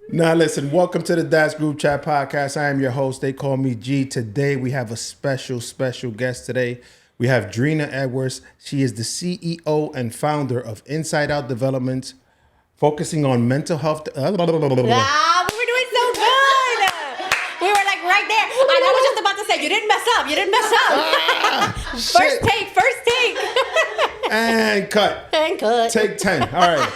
Now, listen, welcome to the Dash Group Chat Podcast. I am your host. They call me G. Today, we have a special guest today. We have Drina Edwards. She is the CEO and founder of Inside Out Development, focusing on mental health. We were doing so good. We were like right there. And I was just about to say, you didn't mess up. You didn't mess up. First take. And cut. Take 10. All right.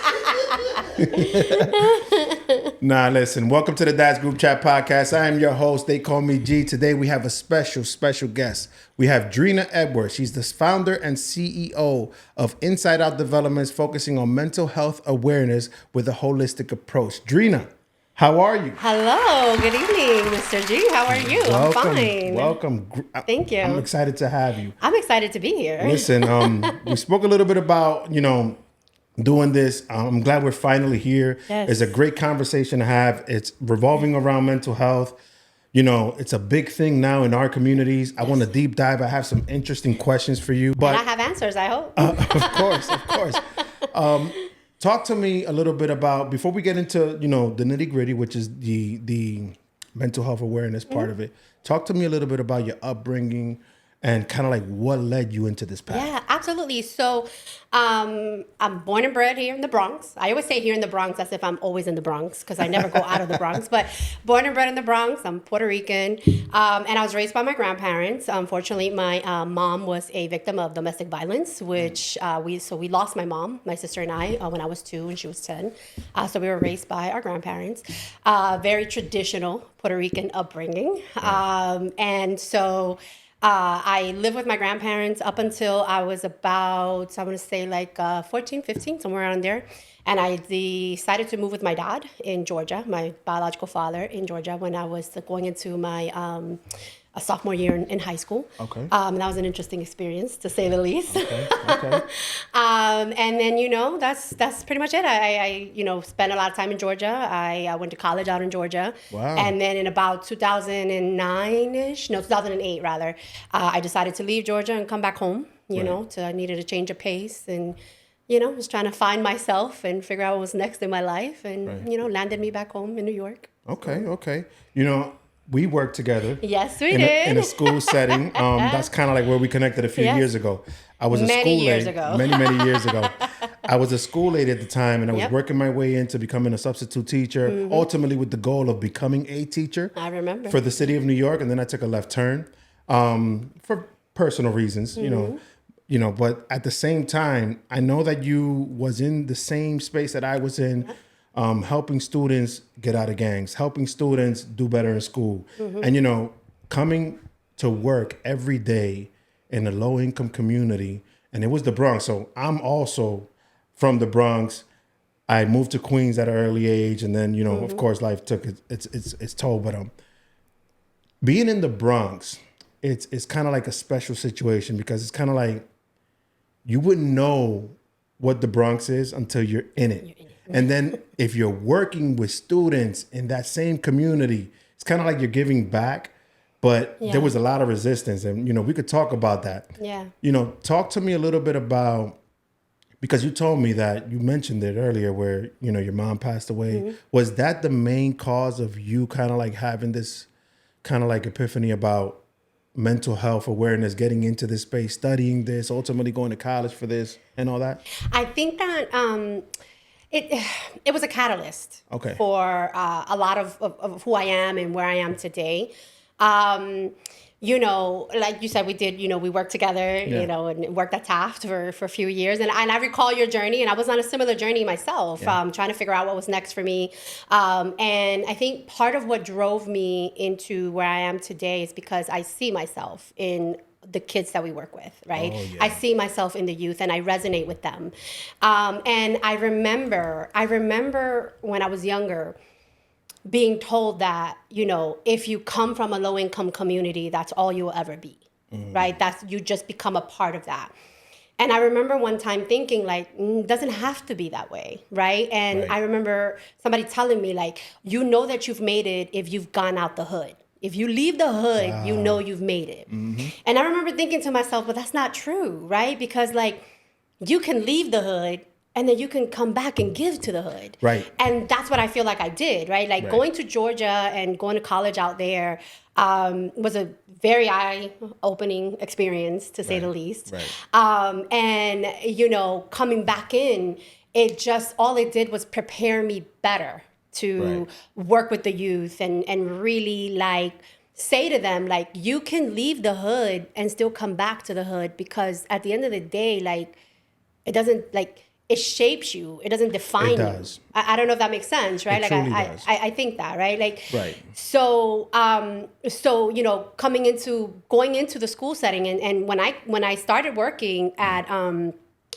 Nah, listen. Welcome to the Dash Group Chat Podcast. I am your host. They call me G. Today we have a special guest. We have Drina Edwards. She's the founder and CEO of Inside Out Developments, focusing on mental health awareness with a holistic approach. Drina, how are you? Hello. Good evening, Mr. G. How are you? I'm fine. Welcome. Thank you. I'm excited to have you. I'm excited to be here. Listen, we spoke a little bit about, doing this. I'm glad we're finally here. Yes. It's a great conversation to have. It's revolving around mental health. It's a big thing now in our communities. I want to deep dive. I have some interesting questions for you. But and I have answers, I hope. Of course. Talk to me a little bit about, before we get into, the nitty gritty, which is the mental health awareness part of it. Talk to me a little bit about your upbringing and kind of like what led you into this path. Yeah, absolutely. So I'm born and bred here in the Bronx. I always say here in the Bronx as if I'm always in the Bronx because I never go out of the Bronx. But born and bred in the Bronx. I'm Puerto Rican. And I was raised by my grandparents. Unfortunately, my mom was a victim of domestic violence, which we lost my mom, my sister and I, when I was 2 and she was 10. So we were raised by our grandparents. Very traditional Puerto Rican upbringing. And so I lived with my grandparents up until I was about, I want to say 14, 15, somewhere around there. And I decided to move with my dad in Georgia, my biological father in Georgia, when I was going into my a sophomore year in high school. Okay. And that was an interesting experience, to say the least. Okay. And then, that's pretty much it. I spent a lot of time in Georgia. I went to college out in Georgia. Wow. And then in about 2008 rather, I decided to leave Georgia and come back home, I needed a change of pace and, was trying to find myself and figure out what was next in my life and, landed me back home in New York. Okay. We worked together. Yes, we did. In a school setting. That's kind of like where we connected a few years ago. I was many years ago. Many years ago. I was a school aide at the time, and I was working my way into becoming a substitute teacher, ultimately with the goal of becoming a teacher. I remember. For the city of New York, and then I took a left turn for personal reasons, But at the same time, I know that you was in the same space that I was in. Helping students get out of gangs, helping students do better in school. And, coming to work every day in a low-income community, and it was the Bronx. So I'm also from the Bronx. I moved to Queens at an early age, and then, of course, life took its toll. But being in the Bronx, it's kind of like a special situation because it's kind of like you wouldn't know what the Bronx is until you're in it. And then if you're working with students in that same community, it's kind of like you're giving back, but there was a lot of resistance. And, we could talk about that. Yeah. Talk to me a little bit about, because you told me that you mentioned it earlier where, your mom passed away. Was that the main cause of you kind of like having this kind of like epiphany about mental health awareness, getting into this space, studying this, ultimately going to college for this and all that? I think that it was a catalyst for a lot of who I am and where I am today. Like you said, we did, we worked together, and worked at Taft for a few years. And I recall your journey, and I was on a similar journey myself, trying to figure out what was next for me. And I think part of what drove me into where I am today is because I see myself in the kids that we work with, right? Oh, yeah. I see myself in the youth and I resonate with them. And I remember when I was younger being told that, if you come from a low income community, that's all you will ever be, right? You just become a part of that. And I remember one time thinking it doesn't have to be that way, right? And I remember somebody telling me that you've made it if you've gone out the hood. If you leave the hood, you've made it. And I remember thinking to myself, but that's not true, right? Because you can leave the hood and then you can come back and give to the hood. Right. And that's what I feel like I did, right? Like going to Georgia and going to college out there was a very eye-opening experience, to say the least. Right. And, coming back in, all it did was prepare me better to work with the youth and really like say to them, like, you can leave the hood and still come back to the hood, because at the end of the day, like, it doesn't, like, it shapes you. It doesn't define It does. you. I don't know if that makes sense, right? It Like truly does. I think that, right? Like, Right. So going into the school setting, and when I started working at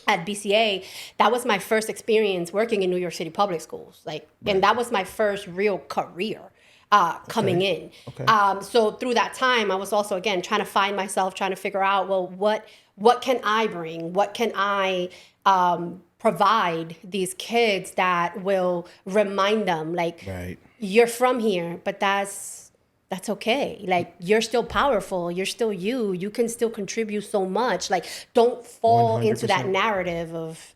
BCA, that was my first experience working in New York City public schools. Like, and that was my first real career coming in. Okay. So through that time, I was also, again, trying to find myself, trying to figure out, well, what can I bring? What can I provide these kids that will remind them, like, you're from here, but that's okay. Like, you're still powerful. You're still you. You can still contribute so much. Like, don't fall 100%. into that narrative of,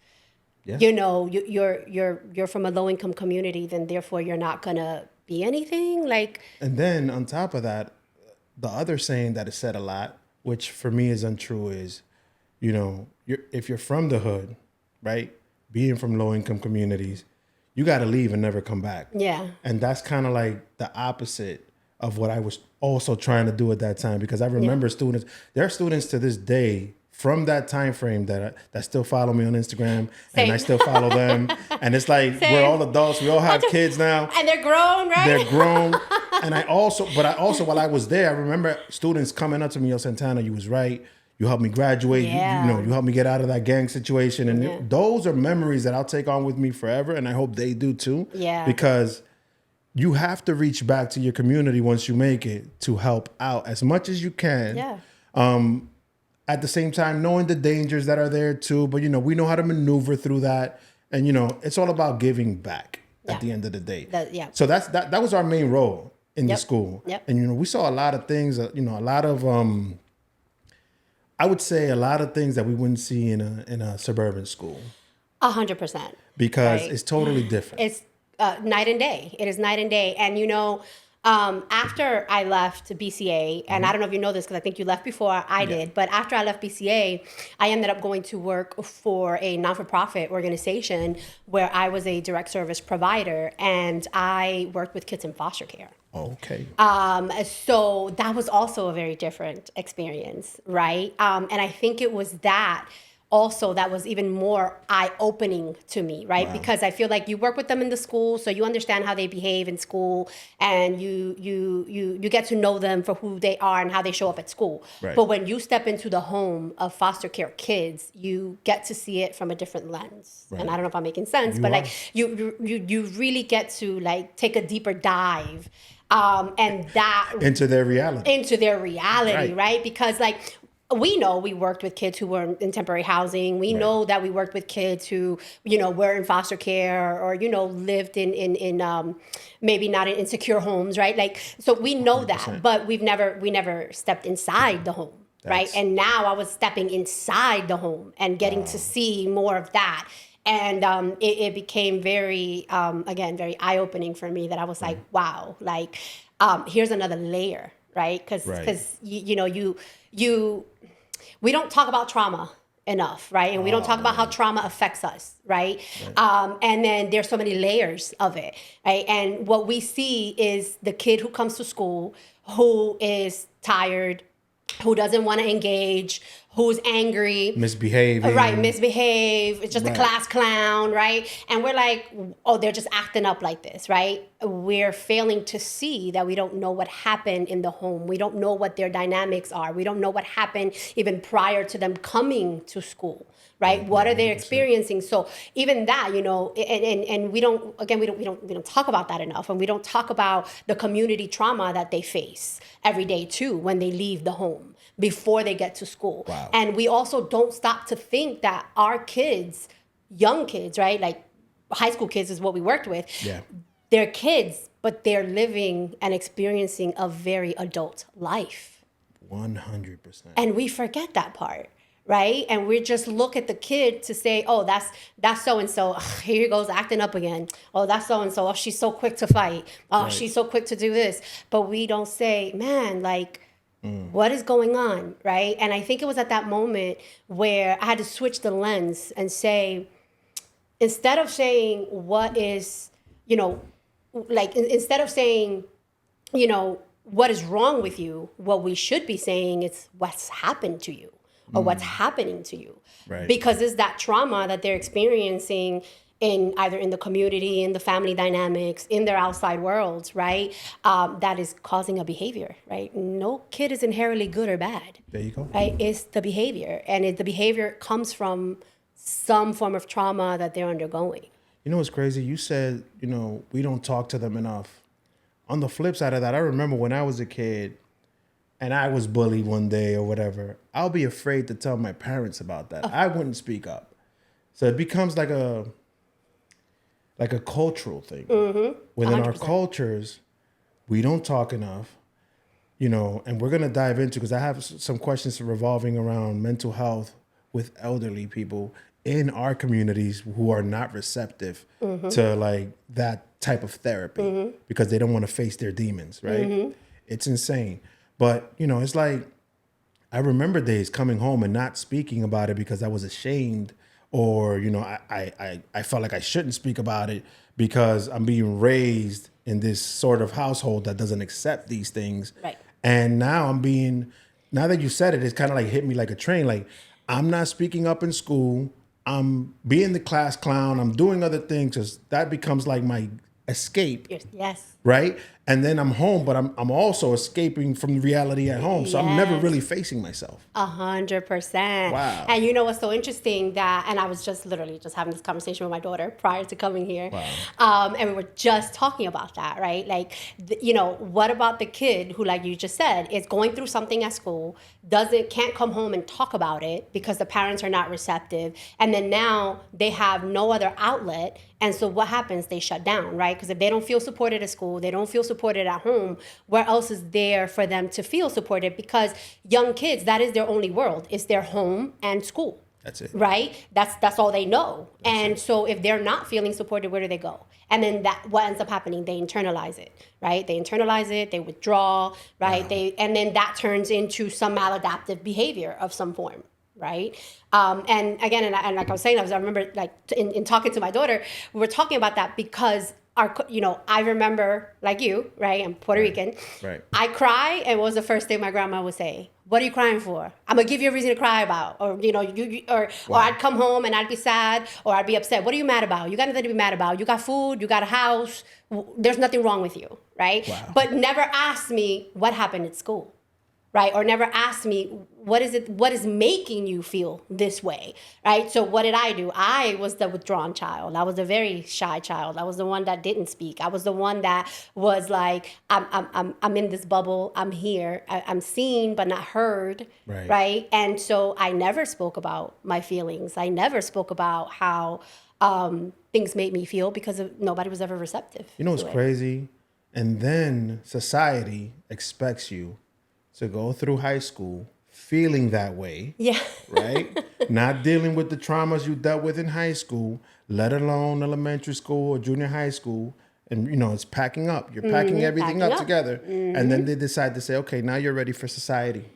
you're from a low income community, then therefore you're not gonna be anything. Like, and then on top of that, the other saying that is said a lot, which for me is untrue, is, if you're from the hood, right, being from low income communities, you got to leave and never come back. Yeah. And that's kind of like the opposite of what I was also trying to do at that time, because I remember there are students to this day from that time frame that still follow me on Instagram. Same. And I still follow them. And it's like, we're all adults. We all have kids now. And they're grown, right? They're grown. And I also, while I was there, I remember students coming up to me, "Yo, Santana, you was right. You helped me graduate. Yeah. You helped me get out of that gang situation." And those are memories that I'll take on with me forever. And I hope they do too. Yeah. Because you have to reach back to your community once you make it to help out as much as you can. Yeah. At the same time, knowing the dangers that are there too. But, we know how to maneuver through that. And, it's all about giving back at the end of the day. So that was our main role in the school. Yep. And, we saw a lot of things, a lot of, I would say a lot of things that we wouldn't see in a suburban school. 100%. Because it's totally different. It's night and day. It is night and day. And, after I left BCA, and I don't know if you know this because I think you left before I did, but after I left BCA, I ended up going to work for a not-for-profit organization where I was a direct service provider, and I worked with kids in foster care. Okay. So that was also a very different experience, right? And I think it was that also that was even more eye-opening to me, right? Wow. Because I feel like you work with them in the school, so you understand how they behave in school, and you get to know them for who they are and how they show up at school. Right. But when you step into the home of foster care kids, you get to see it from a different lens. Right. And I don't know if I'm making sense, but like you really get to like take a deeper dive. And that into their reality, right? Because like we know we worked with kids who were in temporary housing. We know that we worked with kids who, were in foster care or, lived in maybe not in insecure homes, right? Like, so we know 100%. That, but we never stepped inside the home, right? And now I was stepping inside the home and getting to see more of that. And it became very, again, very eye-opening for me that I was like, wow, like, here's another layer, right? Because we don't talk about trauma enough, right? And we don't talk about how trauma affects us, right? And then there's so many layers of it, right? And what we see is the kid who comes to school who is tired, who doesn't want to engage, who's angry. Misbehaving. Right, misbehave. It's just a class clown, right? And we're like, oh, they're just acting up like this, right? We're failing to see that we don't know what happened in the home. We don't know what their dynamics are. We don't know what happened even prior to them coming to school, right? What are they experiencing? So even that, and we don't talk about that enough. And we don't talk about the community trauma that they face every day too when they leave the home before they get to school. Wow. And we also don't stop to think that our kids, young kids, right? Like high school kids is what we worked with. Yeah. They're kids, but they're living and experiencing a very adult life. 100%. And we forget that part, right? And we just look at the kid to say, oh, that's so and so. Here he goes acting up again. Oh, that's so and so. Oh, she's so quick to fight. Oh, Right. she's so quick to do this. But we don't say, man, like, what is going on, right? And I think it was at that moment where I had to switch the lens and say, instead of saying what is, you know, like instead of saying, you know, what is wrong with you, what we should be saying is what's happened to you or what's happening to you. Right. Because it's that trauma that they're experiencing in either in the community, in the family dynamics, in their outside worlds, right? That is causing a behavior, right? No kid is inherently good or bad. There you go. Right? It's the behavior. And the behavior comes from some form of trauma that they're undergoing. You know what's crazy? You said, you know, we don't talk to them enough. On the flip side of that, I remember when I was a kid and I was bullied one day or whatever, I'll be afraid to tell my parents about that. I wouldn't speak up. So it becomes like a cultural thing. Within our 100%. cultures, we don't talk enough, you know, and we're going to dive into, because I have some questions revolving around mental health with elderly people in our communities who are not receptive to like that type of therapy because they don't want to face their demons, right? It's insane. But, you know, it's like, I remember days coming home and not speaking about it because I was ashamed, or, you know, I felt like I shouldn't speak about it because I'm being raised in this sort of household that doesn't accept these things. Right. And now now that you said it, it's kind of like hit me like a train. Like, I'm not speaking up in school. I'm being the class clown. I'm doing other things because that becomes like my escape. Yes. Right. And then I'm home, but I'm also escaping from reality at home. So I'm never really facing myself. 100%. Wow. And you know what's so interesting and I was just literally just having this conversation with my daughter prior to coming here. Wow. And we were just talking about that, right? Like, you know, what about the kid who, like you just said, is going through something at school, can't come home and talk about it because the parents are not receptive. And then now they have no other outlet. And so what happens? They shut down, right? Because if they don't feel supported at school, they don't feel supported at home, where else is there for them to feel supported? Because young kids, that is their only world. It's their home and school. That's it. Right? That's all they know. So if they're not feeling supported, where do they go? And then what ends up happening? They internalize it, right? They internalize it, they withdraw, right? Wow. And then that turns into some maladaptive behavior of some form. Right. And again, and like I was saying, I remember like in talking to my daughter, we were talking about that because I remember, like you, right? I'm Puerto Rican. Right. I cry, and what was the first thing my grandma would say? What are you crying for? I'm gonna give you a reason to cry about, or or I'd come home and I'd be sad or I'd be upset. What are you mad about? You got nothing to be mad about. You got food. You got a house. There's nothing wrong with you, right? Wow. But never ask me what happened at school. Right? Or never ask me, what is making you feel this way? Right? So what did I do? I was the withdrawn child. I was a very shy child. I was the one that didn't speak. I was the one that was like, I'm in this bubble. I'm here. I'm seen but not heard. Right? And so I never spoke about my feelings. I never spoke about how things made me feel because nobody was ever receptive. You know what's crazy? And then society expects you to go through high school feeling that way. Yeah. Right? Not dealing with the traumas you dealt with in high school, let alone elementary school or junior high school. And, you know, it's packing up. You're packing everything up together. And then they decide to say, okay, now you're ready for society.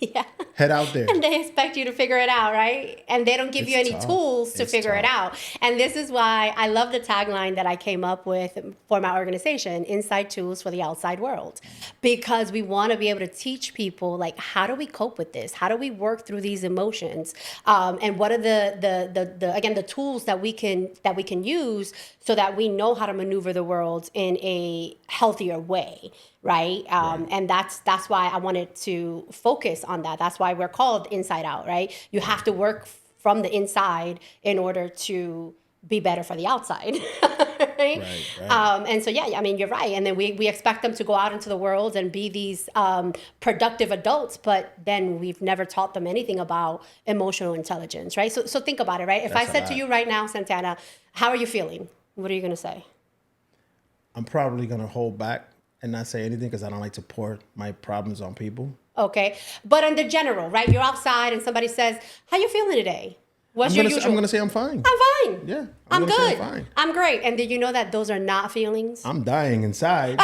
Yeah. Head out there. And they expect you to figure it out, right? And they don't give you any tools to figure it out. And this is why I love the tagline that I came up with for my organization, Inside Tools for the Outside World. Because we want to be able to teach people, like, how do we cope with this? How do we work through these emotions? And what are the tools that we can use so that we know how to maneuver the world in a healthier way. Right. And that's why I wanted to focus on that. That's why we're called Inside Out. Right. You have to work from the inside in order to be better for the outside. Right. And so, yeah, I mean, you're right. And then we expect them to go out into the world and be these productive adults. But then we've never taught them anything about emotional intelligence. Right. So think about it. Right. If I said to you right now, Santana, how are you feeling? What are you going to say? I'm probably going to hold back and not say anything because I don't like to pour my problems on people. Okay. But in the general, right? You're outside and somebody says, how you feeling today? What's I'm your gonna usual? I'm gonna say I'm fine. I'm fine. Yeah, I'm gonna say good. I'm fine. I'm great. And did you know that those are not feelings? I'm dying inside.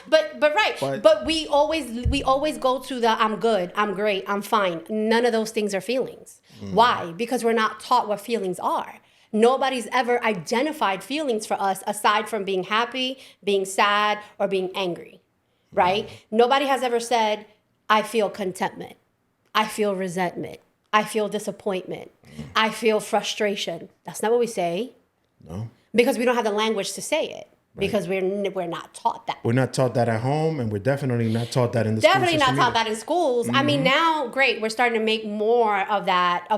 But right. But we always go to the I'm good, I'm great, I'm fine. None of those things are feelings. Why? Because we're not taught what feelings are. Nobody's ever identified feelings for us aside from being happy, being sad, or being angry. Right? Nobody has ever said, I feel contentment. I feel resentment. I feel disappointment. I feel frustration. That's not what we say. No. Because we don't have the language to say it. Because we're not taught that. We're not taught that at home, and we're definitely not taught that in the Definitely school not taught that in schools. I mean, now, great, we're starting to make more of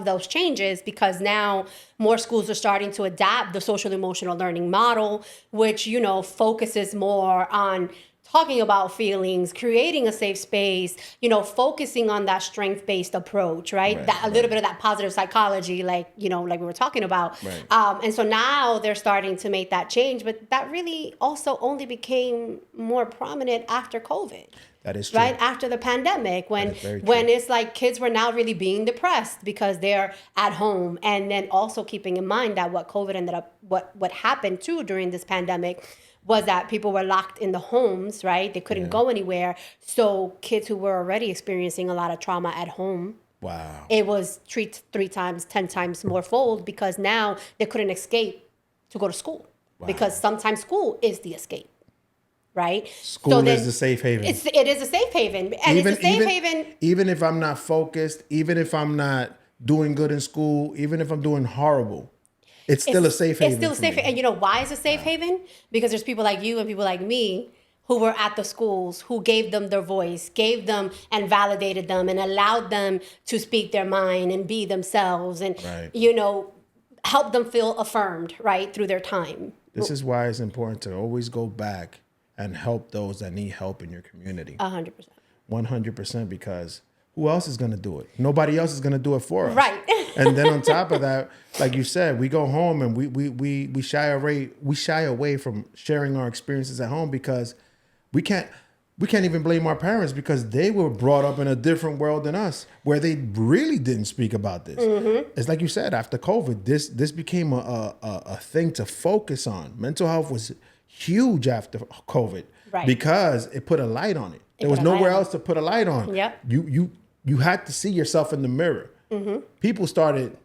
those changes, because now more schools are starting to adapt the social emotional learning model, which, focuses more on talking about feelings, creating a safe space, focusing on that strength-based approach, right? A little bit of that positive psychology, like we were talking about. Right. And so now they're starting to make that change, but that really also only became more prominent after COVID. That is true. Right after the pandemic, when it's like kids were now really being depressed because they're at home, and then also keeping in mind that what COVID ended up, what happened too during this pandemic, was that people were locked in the homes, right? They couldn't go anywhere. So kids who were already experiencing a lot of trauma at home, Wow. it was 3 times, 10 times more fold, because now they couldn't escape to go to school. Wow. Because sometimes school is the escape, right? School is the safe haven. It is a safe haven. And it's a safe haven. Even if I'm not focused, even if I'm not doing good in school, even if I'm doing horrible, it's still a safe haven. It's still a safe haven. And you know why it's a safe haven? Because there's people like you and people like me who were at the schools, who gave them their voice, gave them and validated them, and allowed them to speak their mind and be themselves, and, help them feel affirmed, right, through their time. This is why it's important to always go back and help those that need help in your community. 100%. 100%, because who else is going to do it? Nobody else is going to do it for us. Right. And then on top of that, like you said, we go home and we shy away from sharing our experiences at home, because we can't even blame our parents, because they were brought up in a different world than us, where they really didn't speak about this. It's like you said, after COVID, this became a thing to focus on. Mental health was huge after COVID, right, because it put a light on it. There was nowhere else to put a light on. Yep. You had to see yourself in the mirror. People started,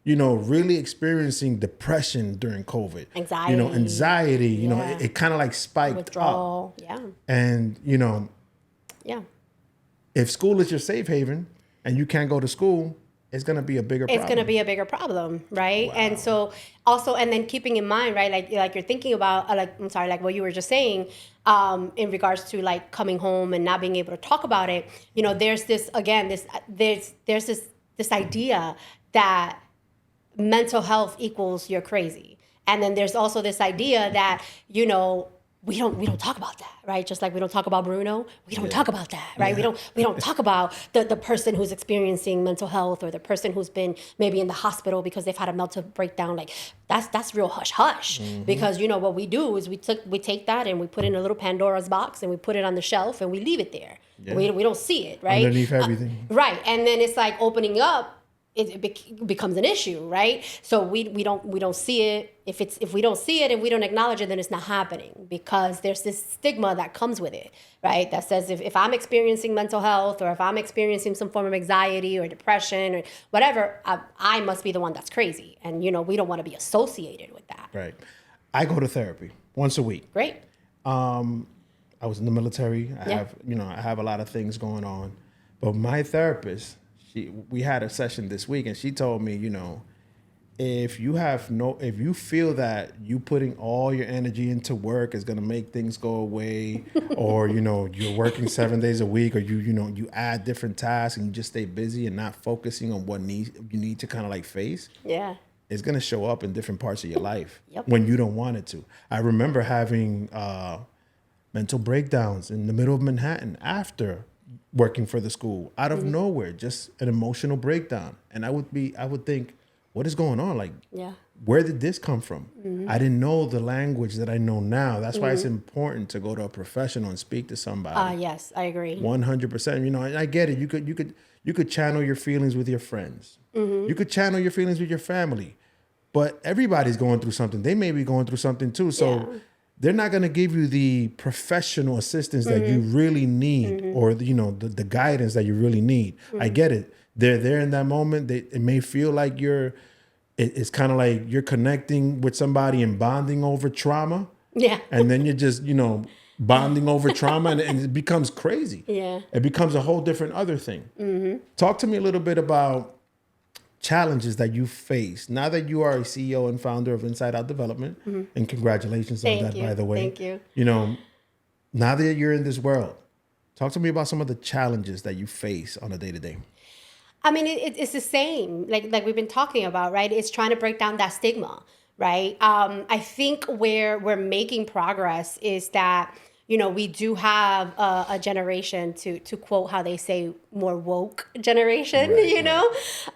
really experiencing depression during COVID. Anxiety. It kind of like spiked Withdrawal. up. Yeah. And, if school is your safe haven and you can't go to school, it's going to be a bigger problem. It's going to be a bigger problem, right? Wow. And so also, and then keeping in mind, right, like you're thinking about, like what you were just saying, in regards to like coming home and not being able to talk about it, there's this, again, there's this idea that mental health equals you're crazy. And then there's also this idea that, we don't talk about that, right? Just like we don't talk about Bruno, we don't talk about that, right? We don't talk about the person who's experiencing mental health, or the person who's been maybe in the hospital because they've had a mental breakdown. Like that's real hush, because what we do is we take that and we put it in a little Pandora's box, and we put it on the shelf and we leave it there. Yeah. We don't see it, right? Underneath everything. Right, and then it's like opening up. It becomes an issue, right? So we don't see it. If we don't see it and we don't acknowledge it, then it's not happening, because there's this stigma that comes with it, right? That says if I'm experiencing mental health, or if I'm experiencing some form of anxiety or depression or whatever, I must be the one that's crazy, and we don't want to be associated with that. Right. I go to therapy once a week. Great. I was in the military. I have a lot of things going on, but my therapist, we had a session this week, and she told me, if you feel that you putting all your energy into work is going to make things go away, or, you're working 7 days a week, or you add different tasks and you just stay busy and not focusing on what you need to kind of like face. Yeah. It's going to show up in different parts of your life when you don't want it to. I remember having mental breakdowns in the middle of Manhattan after working for the school, out of nowhere, just an emotional breakdown. And I would think, what is going on? Like, where did this come from? I didn't know the language that I know now. That's why it's important to go to a professional and speak to somebody. Yes, I agree. 100%. You know, and I get it. You could channel your feelings with your friends. You could channel your feelings with your family. But everybody's going through something. They may be going through something too. So they're not going to give you the professional assistance that you really need, or the guidance that you really need. I get it. They're there in that moment. It may feel like it's kind of like you're connecting with somebody and bonding over trauma. Yeah. And then you're just, bonding over trauma, and it becomes crazy. Yeah. It becomes a whole different other thing. Talk to me a little bit about challenges that you face now that you are a CEO and founder of Inside Out Development. And congratulations on that, by the way. Thank you. You know, now that you're in this world, talk to me about some of the challenges that you face on a day-to-day. I mean, it's the same, like we've been talking about, right? It's trying to break down that stigma, right? I think where we're making progress is that, we do have a generation, to quote how they say, more woke generation,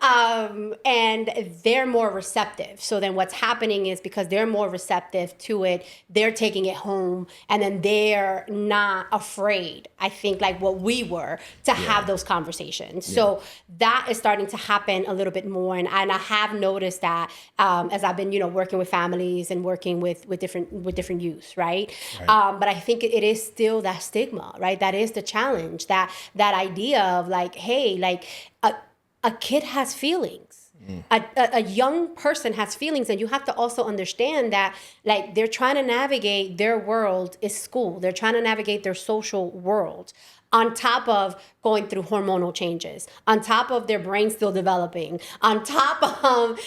and they're more receptive. So then what's happening is, because they're more receptive to it, they're taking it home, and then they're not afraid, I think, like what we were, to have those conversations. So that is starting to happen a little bit more. And I have noticed that as I've been, working with families and working with different youth, right? But I think it is still that stigma, right? That is the challenge, that idea of like, hey, like a kid has feelings. A young person has feelings, and you have to also understand that, like, they're trying to navigate their world is school. They're trying to navigate their social world, on top of going through hormonal changes, on top of their brain still developing, on top of,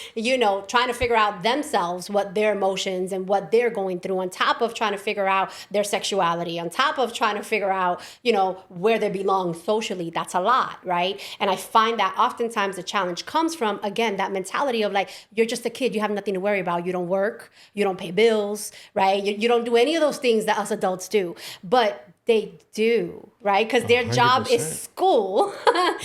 trying to figure out themselves, what their emotions and what they're going through, on top of trying to figure out their sexuality, on top of trying to figure out, where they belong socially. That's a lot, right? And I find that oftentimes the challenge comes from, again, that mentality of like, you're just a kid, you have nothing to worry about. You don't work, you don't pay bills, right? You don't do any of those things that us adults do. But they do, right? Because their 100%. job is school.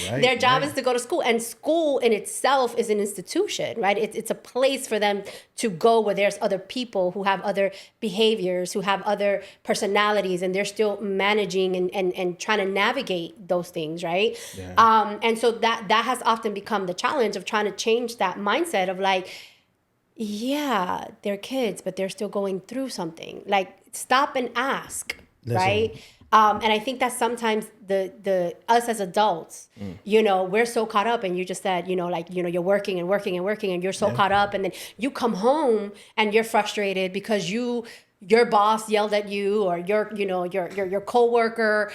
Their job is to go to school. And school in itself is an institution, right? It's a place for them to go where there's other people who have other behaviors, who have other personalities, and they're still managing and trying to navigate those things, right? And so that has often become the challenge of trying to change that mindset of like, yeah, they're kids, but they're still going through something. Like, stop and ask. Listen. Right? And I think that sometimes the us as adults, we're so caught up, and you just said, you're working and working and working, and you're so caught up, and then you come home and you're frustrated because your boss yelled at you, or your coworker,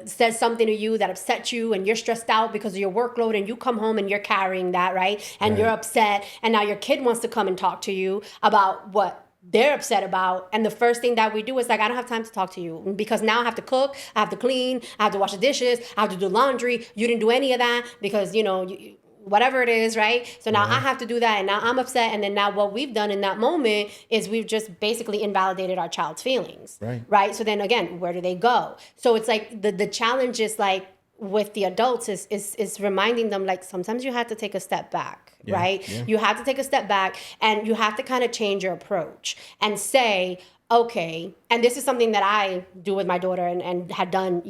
said something to you that upset you, and you're stressed out because of your workload, and you come home and you're carrying that, right? And you're upset, and now your kid wants to come and talk to you about what they're upset about. And the first thing that we do is like, I don't have time to talk to you, because now I have to cook, I have to clean, I have to wash the dishes, I have to do laundry. You didn't do any of that because, whatever it is, right? So now I have to do that, and now I'm upset. And then now what we've done in that moment is we've just basically invalidated our child's feelings, right? So then again, where do they go? So it's like the challenge is like, with the adults is reminding them, like, sometimes you have to take a step back, right? You have to take a step back, and you have to kind of change your approach and say, okay, and this is something that I do with my daughter and had done,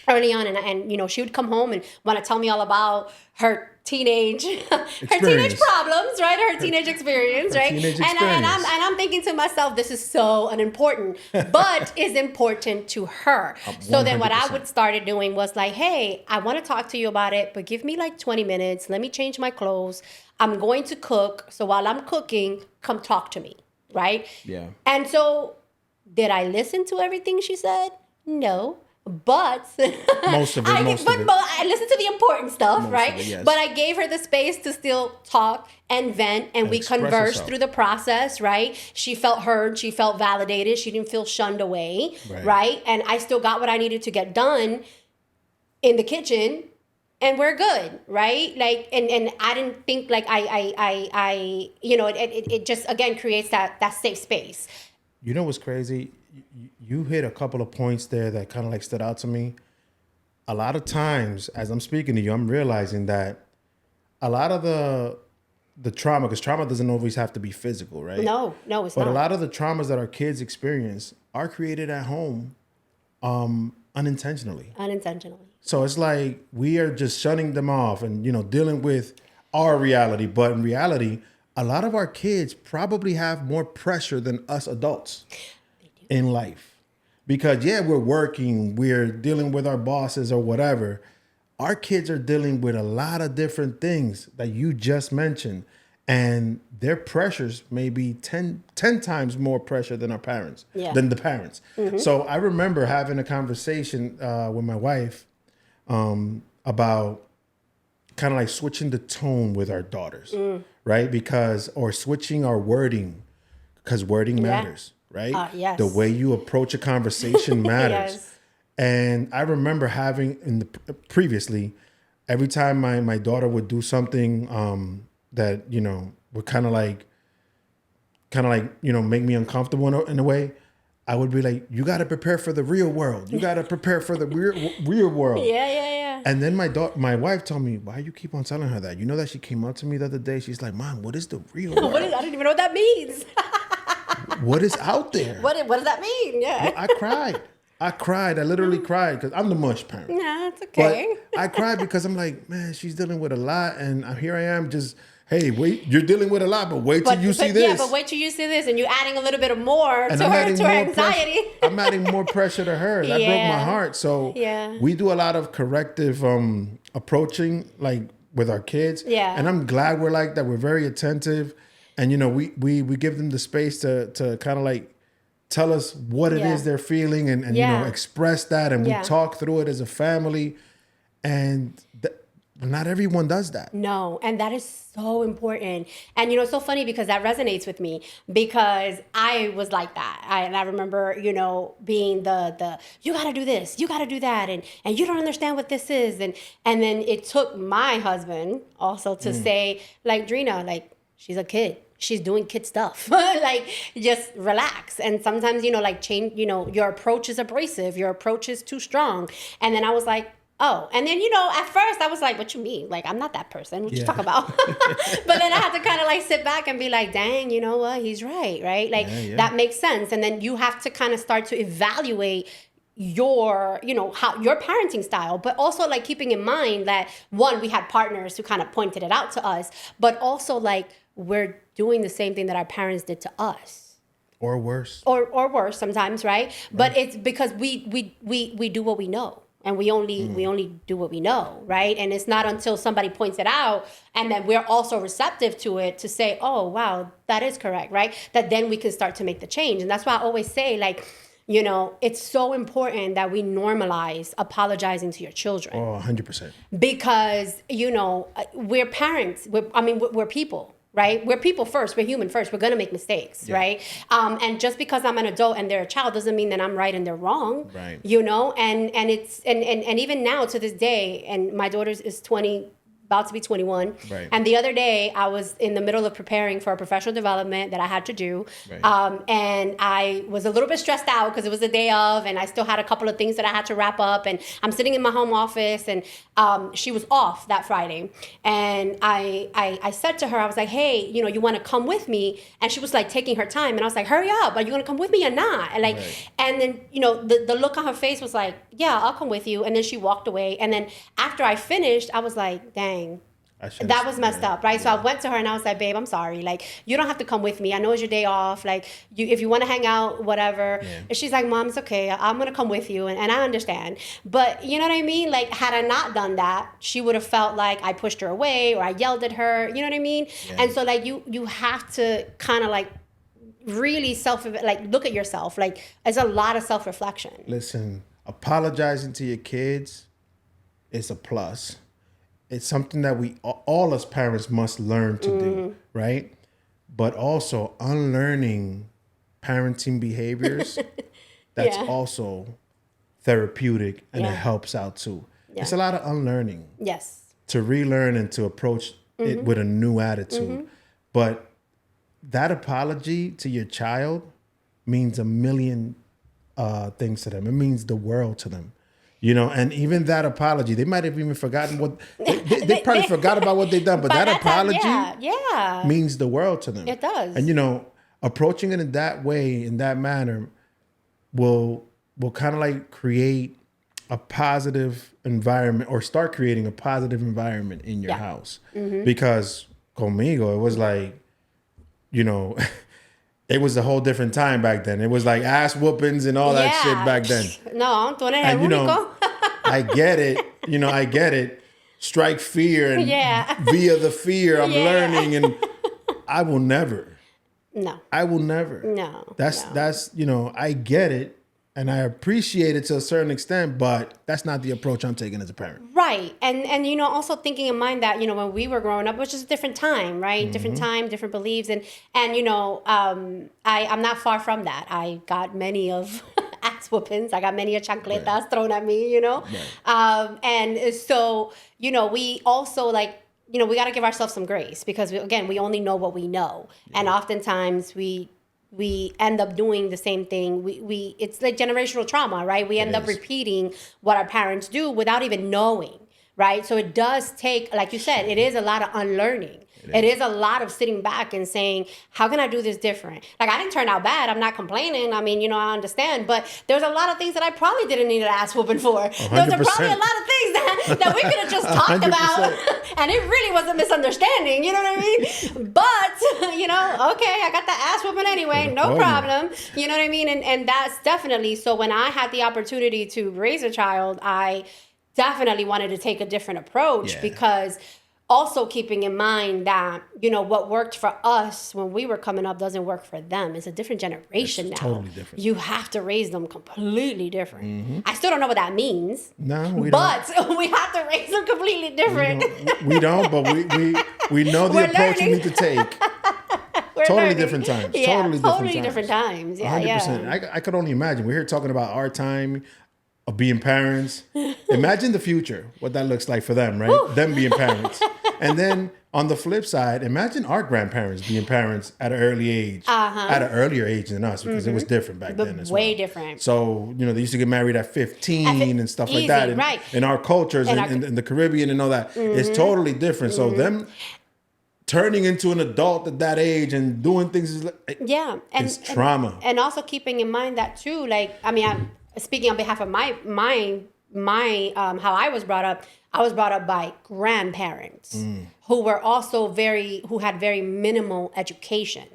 early on, and she would come home and want to tell me all about her teenage problems, right? Her teenage experience, right? And I'm thinking to myself, this is so unimportant, but is important to her. So then what I would started doing was like, hey, I want to talk to you about it, but give me like 20 minutes. Let me change my clothes. I'm going to cook. So while I'm cooking, come talk to me, right? Yeah. And so did I listen to everything she said? No. But most of it. I listened to the important stuff, right? Yes. But I gave her the space to still talk and vent, and we conversed through the process, right? She felt heard, she felt validated, she didn't feel shunned away, right? And I still got what I needed to get done in the kitchen, and we're good, right? Like, and I didn't think like it just again creates that safe space. You know what's crazy? You hit a couple of points there that kind of like stood out to me. A lot of times as I'm speaking to you, I'm realizing that a lot of the trauma, because trauma doesn't always have to be physical, right? No, it's But not. a lot of the traumas that our kids experience are created at home unintentionally. So it's like we are just shutting them off and, dealing with our reality. But in reality, a lot of our kids probably have more pressure than us adults in life. Because, we're working, we're dealing with our bosses or whatever. Our kids are dealing with a lot of different things that you just mentioned. And their pressures may be 10 times more pressure than than the parents. So I remember having a conversation with my wife about kind of like switching the tone with our daughters, right? Or switching our wording, because wording matters, right? Yes. The way you approach a conversation matters. Yes. And I remember having previously, every time my daughter would do something that, would kind of like, make me uncomfortable in a way, I would be like, you got to prepare for the real world. You got to prepare for the real world. Yeah. And then my wife told me, why you keep on telling her that? You know that she came up to me the other day. She's like, Mom, what is the real world? I don't even know what that means. What is out there? What does that mean? Yeah. Well, I cried. I literally cried because I'm the mush parent. Yeah, it's okay. But I cried because I'm like, man, she's dealing with a lot. And here I am just, hey, wait, you're dealing with a lot, but wait till you see this. Yeah, but wait till you see this. And you're adding a little bit of more to her anxiety. I'm adding more pressure to her. That broke my heart. So we do a lot of corrective approaching, like with our kids. Yeah. And I'm glad we're like that. We're very attentive. And, we give them the space to kind of like tell us what it is they're feeling and express that. And we talk through it as a family. And not everyone does that. No, and that is so important. And, it's so funny because that resonates with me because I was like that. I remember, being the you got to do this, you got to do that, and you don't understand what this is. And then it took my husband also to say, like, Drina, like, she's a kid. She's doing kid stuff. Like, just relax. And sometimes, like, change, your approach is abrasive. Your approach is too strong. And then I was like, oh. And then, at first I was like, what you mean? Like, I'm not that person. What you talk about? But then I had to kind of like sit back and be like, dang, you know what? He's right? Like, that makes sense. And then you have to kind of start to evaluate your parenting style, but also like keeping in mind that one, we had partners who kind of pointed it out to us, but also like we're doing the same thing that our parents did to us. Or worse. Or worse sometimes, right? But it's because we do what we know. And we only do what we know, right? And it's not until somebody points it out and then we're also receptive to it to say, oh, wow, that is correct, right? That then we can start to make the change. And that's why I always say, like, it's so important that we normalize apologizing to your children. Oh, 100%. Because, we're parents. We're people. Right? We're people first. We're human first. We're going to make mistakes, right? And just because I'm an adult and they're a child doesn't mean that I'm right and they're wrong, right? And it's, and even now to this day, and my daughter is 20, about to be 21. Right. And the other day I was in the middle of preparing for a professional development that I had to do. Right. And I was a little bit stressed out because it was the day of, and I still had a couple of things that I had to wrap up, and I'm sitting in my home office, and she was off that Friday. And I said to her, I was like, hey, you want to come with me? And she was like taking her time. And I was like, hurry up. Are you going to come with me or not? And and then, the look on her face was like, yeah, I'll come with you. And then she walked away. And then after I finished, I was like, dang, that was messed up, right? Yeah. So I went to her and I was like, babe, I'm sorry. Like, you don't have to come with me. I know it's your day off. Like, if you want to hang out, whatever. Yeah. And she's like, Mom, it's okay. I'm going to come with you. And I understand. But you know what I mean? Like, had I not done that, she would have felt like I pushed her away or I yelled at her. You know what I mean? Yeah. And so, like, you have to kind of, like, really look at yourself. Like, it's a lot of self-reflection. Listen, apologizing to your kids is a plus. It's something that we all as parents must learn to do, right? But also unlearning parenting behaviors, that's also therapeutic, and it helps out too. Yeah. It's a lot of unlearning. Yes. To relearn and to approach it with a new attitude. But that apology to your child means a million things to them. It means the world to them. You know, and even that apology, they might have even forgotten what they probably forgot about what they've done, but that apology means the world to them. It does. And you know, approaching it in that way, in that manner, will kind of like create a positive environment, or start creating a positive environment in your house. Because conmigo, it was like, you know, it was a whole different time back then. It was like ass whoopings and all that shit back then. No, tú eres and el you único. know, I get it. You know, I get it. Strike fear, and via the fear, I'm learning, and I will never. No. I will never. No. That's you know, I get it. And I appreciate it to a certain extent, but that's not the approach I'm taking as a parent. Right. And you know, also thinking in mind that, you know, when we were growing up, it was just a different time, right? Different time, different beliefs. And you know, I'm not far from that. I got many of ass whoopings. I got many of chancletas thrown at me, you know? And so, you know, we also like, you know, we got to give ourselves some grace because, we only know what we know. And oftentimes we end up doing the same thing. We it's like generational trauma, right? We end up repeating what our parents do without even knowing, right? So it does take, like you said, it is a lot of unlearning. It is a lot of sitting back and saying, how can I do this different? Like, I didn't turn out bad. I'm not complaining. I mean, you know, I understand. But there's a lot of things that I probably didn't need an ass whooping for. 100%. Those are probably a lot of things that we could have just talked 100%. about. And it really was a misunderstanding. You know what I mean? But, you know, okay, I got the ass whooping anyway. No problem. You know what I mean? And that's definitely, so when I had the opportunity to raise a child, I definitely wanted to take a different approach because also keeping in mind that, you know, what worked for us when we were coming up doesn't work for them. It's a different generation now. Totally different. You have to raise them completely different. I still don't know what that means. No, we don't. But we have to raise them completely different. We don't, but we know the approach we need to take. Totally different times. Yeah, totally different times. Yeah, 100%. I could only imagine. We're here talking about our time of being parents. Imagine the future, what that looks like for them, right? Woo. Them being parents. And then on the flip side, imagine our grandparents being parents at an early age, at an earlier age than us, because it was different back then as well. Way different. So, you know, they used to get married at 15 and stuff like that. And, in our cultures, in the Caribbean and all that, it's totally different. So them turning into an adult at that age and doing things is trauma. And also keeping in mind that too, like, I mean, I'm speaking on behalf of my how I was brought up. I was brought up by grandparents who were also who had very minimal education,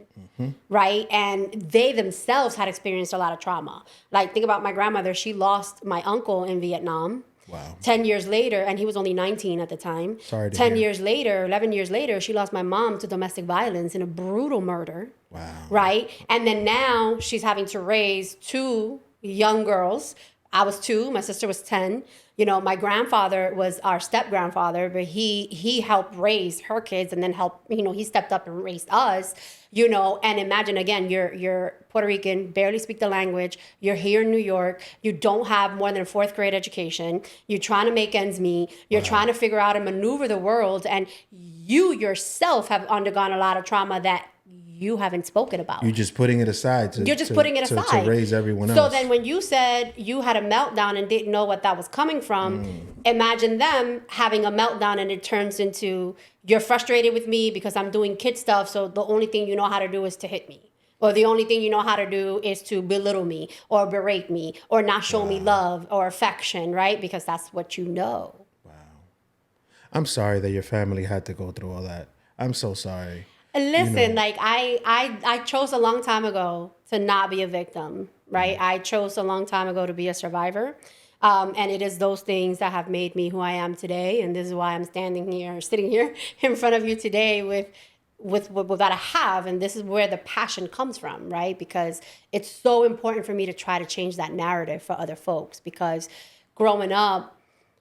right? And they themselves had experienced a lot of trauma. Like, think about my grandmother. She lost my uncle in Vietnam. Wow. 10 years later, and he was only 19 at the time. Sorry to 10 hear. years later, 11 years later, she lost my mom to domestic violence in a brutal murder. Wow. Right? And then now she's having to raise two young girls. I was 2, my sister was 10. You know, my grandfather was our step-grandfather, but he helped raise her kids and then he stepped up and raised us, you know. And imagine, again, you're Puerto Rican, barely speak the language. You're here in New York. You don't have more than a 4th grade education. You're trying to make ends meet. You're trying to figure out and maneuver the world. And you yourself have undergone a lot of trauma that you haven't spoken about. You're just putting it aside. To raise everyone else. So then when you said you had a meltdown and didn't know what that was coming from, imagine them having a meltdown and it turns into, you're frustrated with me because I'm doing kid stuff, so the only thing you know how to do is to hit me. Or the only thing you know how to do is to belittle me or berate me or not show me love or affection, right? Because that's what you know. Wow. I'm sorry that your family had to go through all that. I'm so sorry. Listen, like I chose a long time ago to not be a victim, right? I chose a long time ago to be a survivor. And it is those things that have made me who I am today. And this is why I'm sitting here in front of you today with what I have. And this is where the passion comes from, right? Because it's so important for me to try to change that narrative for other folks. Because growing up,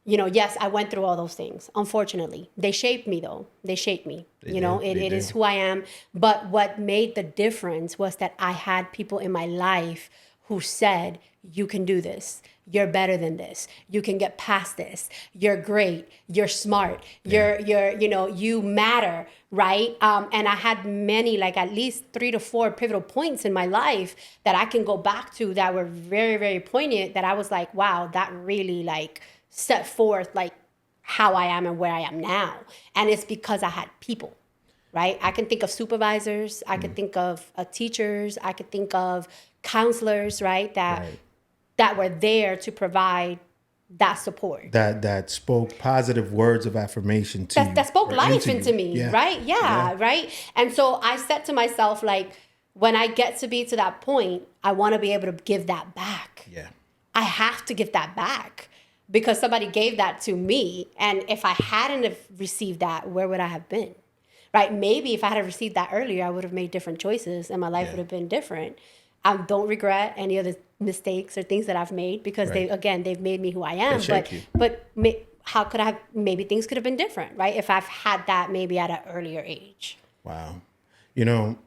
you know, yes, I went through all those things. Unfortunately, they shaped me, though. They shaped me. It is who I am. But what made the difference was that I had people in my life who said, you can do this. you're better than this. You can get past this. You're great. You're smart. You're you matter, right? And I had many, like at least 3 to 4 pivotal points in my life that I can go back to that were very, very poignant, that I was like, wow, that really like set forth like how I am and where I am now. And it's because I had people, right? I can think of supervisors. I could think of teachers. I could think of counselors, right? That were there to provide that support. That spoke positive words of affirmation to you. That spoke life into you. me, right? Yeah, right? And so I said to myself, like, when I get to be to that point, I want to be able to give that back. Yeah. I have to give that back because somebody gave that to me. And if I hadn't have received that, where would I have been? Right? Maybe if I had received that earlier, I would have made different choices and my life would have been different. I don't regret any of the mistakes or things that I've made because they've made me who I am. But how could I have, maybe things could have been different, right? If I've had that maybe at an earlier age. Wow. You know,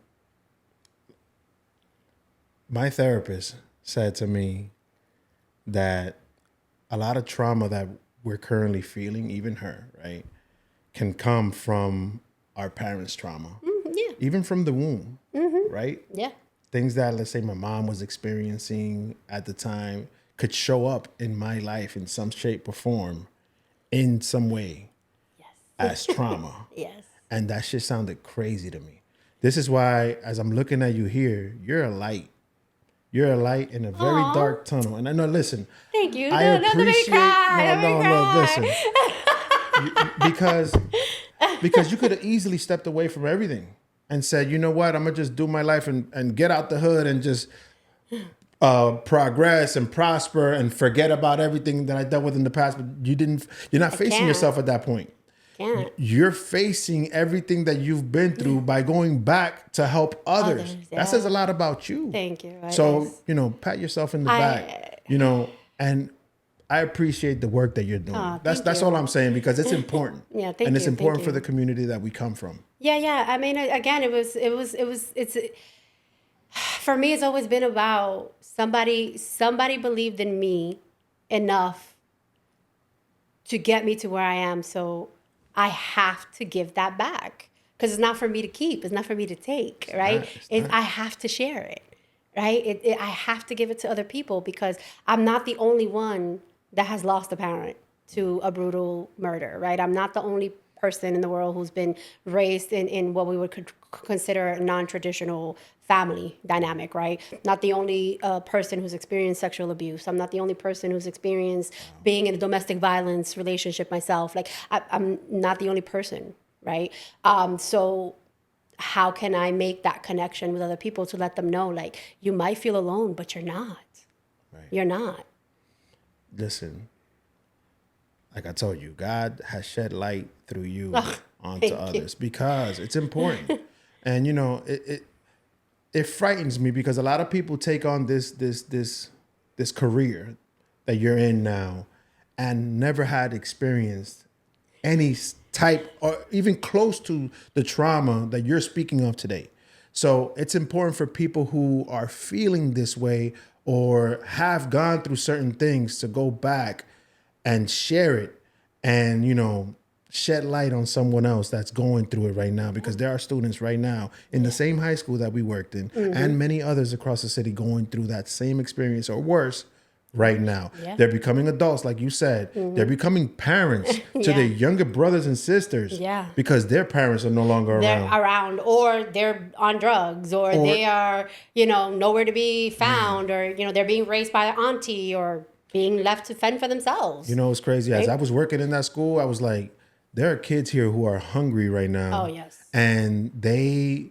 my therapist said to me that a lot of trauma that we're currently feeling, even her, right, can come from our parents' trauma. Even from the womb, right? Yeah. Things that, let's say, my mom was experiencing at the time could show up in my life in some shape or form in some way as trauma. Yes. And that shit sounded crazy to me. This is why, as I'm looking at you here, you're a light. You're a light in a very dark tunnel. And I know, listen. Thank you. I appreciate. Listen. Because you could have easily stepped away from everything and said, you know what, I'm gonna just do my life and get out the hood and just progress and prosper and forget about everything that I dealt with in the past. But you're not facing yourself at that point. You're facing everything that you've been through by going back to help others. That says a lot about you. Thank you. So, pat yourself in the back, and I appreciate the work that you're doing. That's all I'm saying, because it's important. And it's important for the community that we come from. Yeah. I mean, again, it's for me, it's always been about somebody believed in me enough to get me to where I am. So I have to give that back, because it's not for me to keep. It's not for me to take, right? I have to share it, right? I have to give it to other people, because I'm not the only one that has lost a parent to a brutal murder, right? I'm not the only person in the world who's been raised in what we would consider a non-traditional family dynamic, right? Not the only person who's experienced sexual abuse. I'm not the only person who's experienced being in a domestic violence relationship myself. Like, I'm not the only person, right? So how can I make that connection with other people to let them know, like, you might feel alone, but you're not. Right. You're not. Listen, like I told you, God has shed light through you onto others because it's important. And it frightens me, because a lot of people take on this career that you're in now and never had experienced any type or even close to the trauma that you're speaking of today. So it's important for people who are feeling this way or have gone through certain things to go back and share it and, shed light on someone else that's going through it right now, because there are students right now in the same high school that we worked in and many others across the city going through that same experience or worse right now. Yeah. They're becoming adults, like you said. They're becoming parents to their younger brothers and sisters because their parents are no longer around, or they're on drugs, or they are, nowhere to be found, or, they're being raised by an auntie or being left to fend for themselves. It's crazy. Right? As I was working in that school, I was like, there are kids here who are hungry right now. Oh, yes. And they're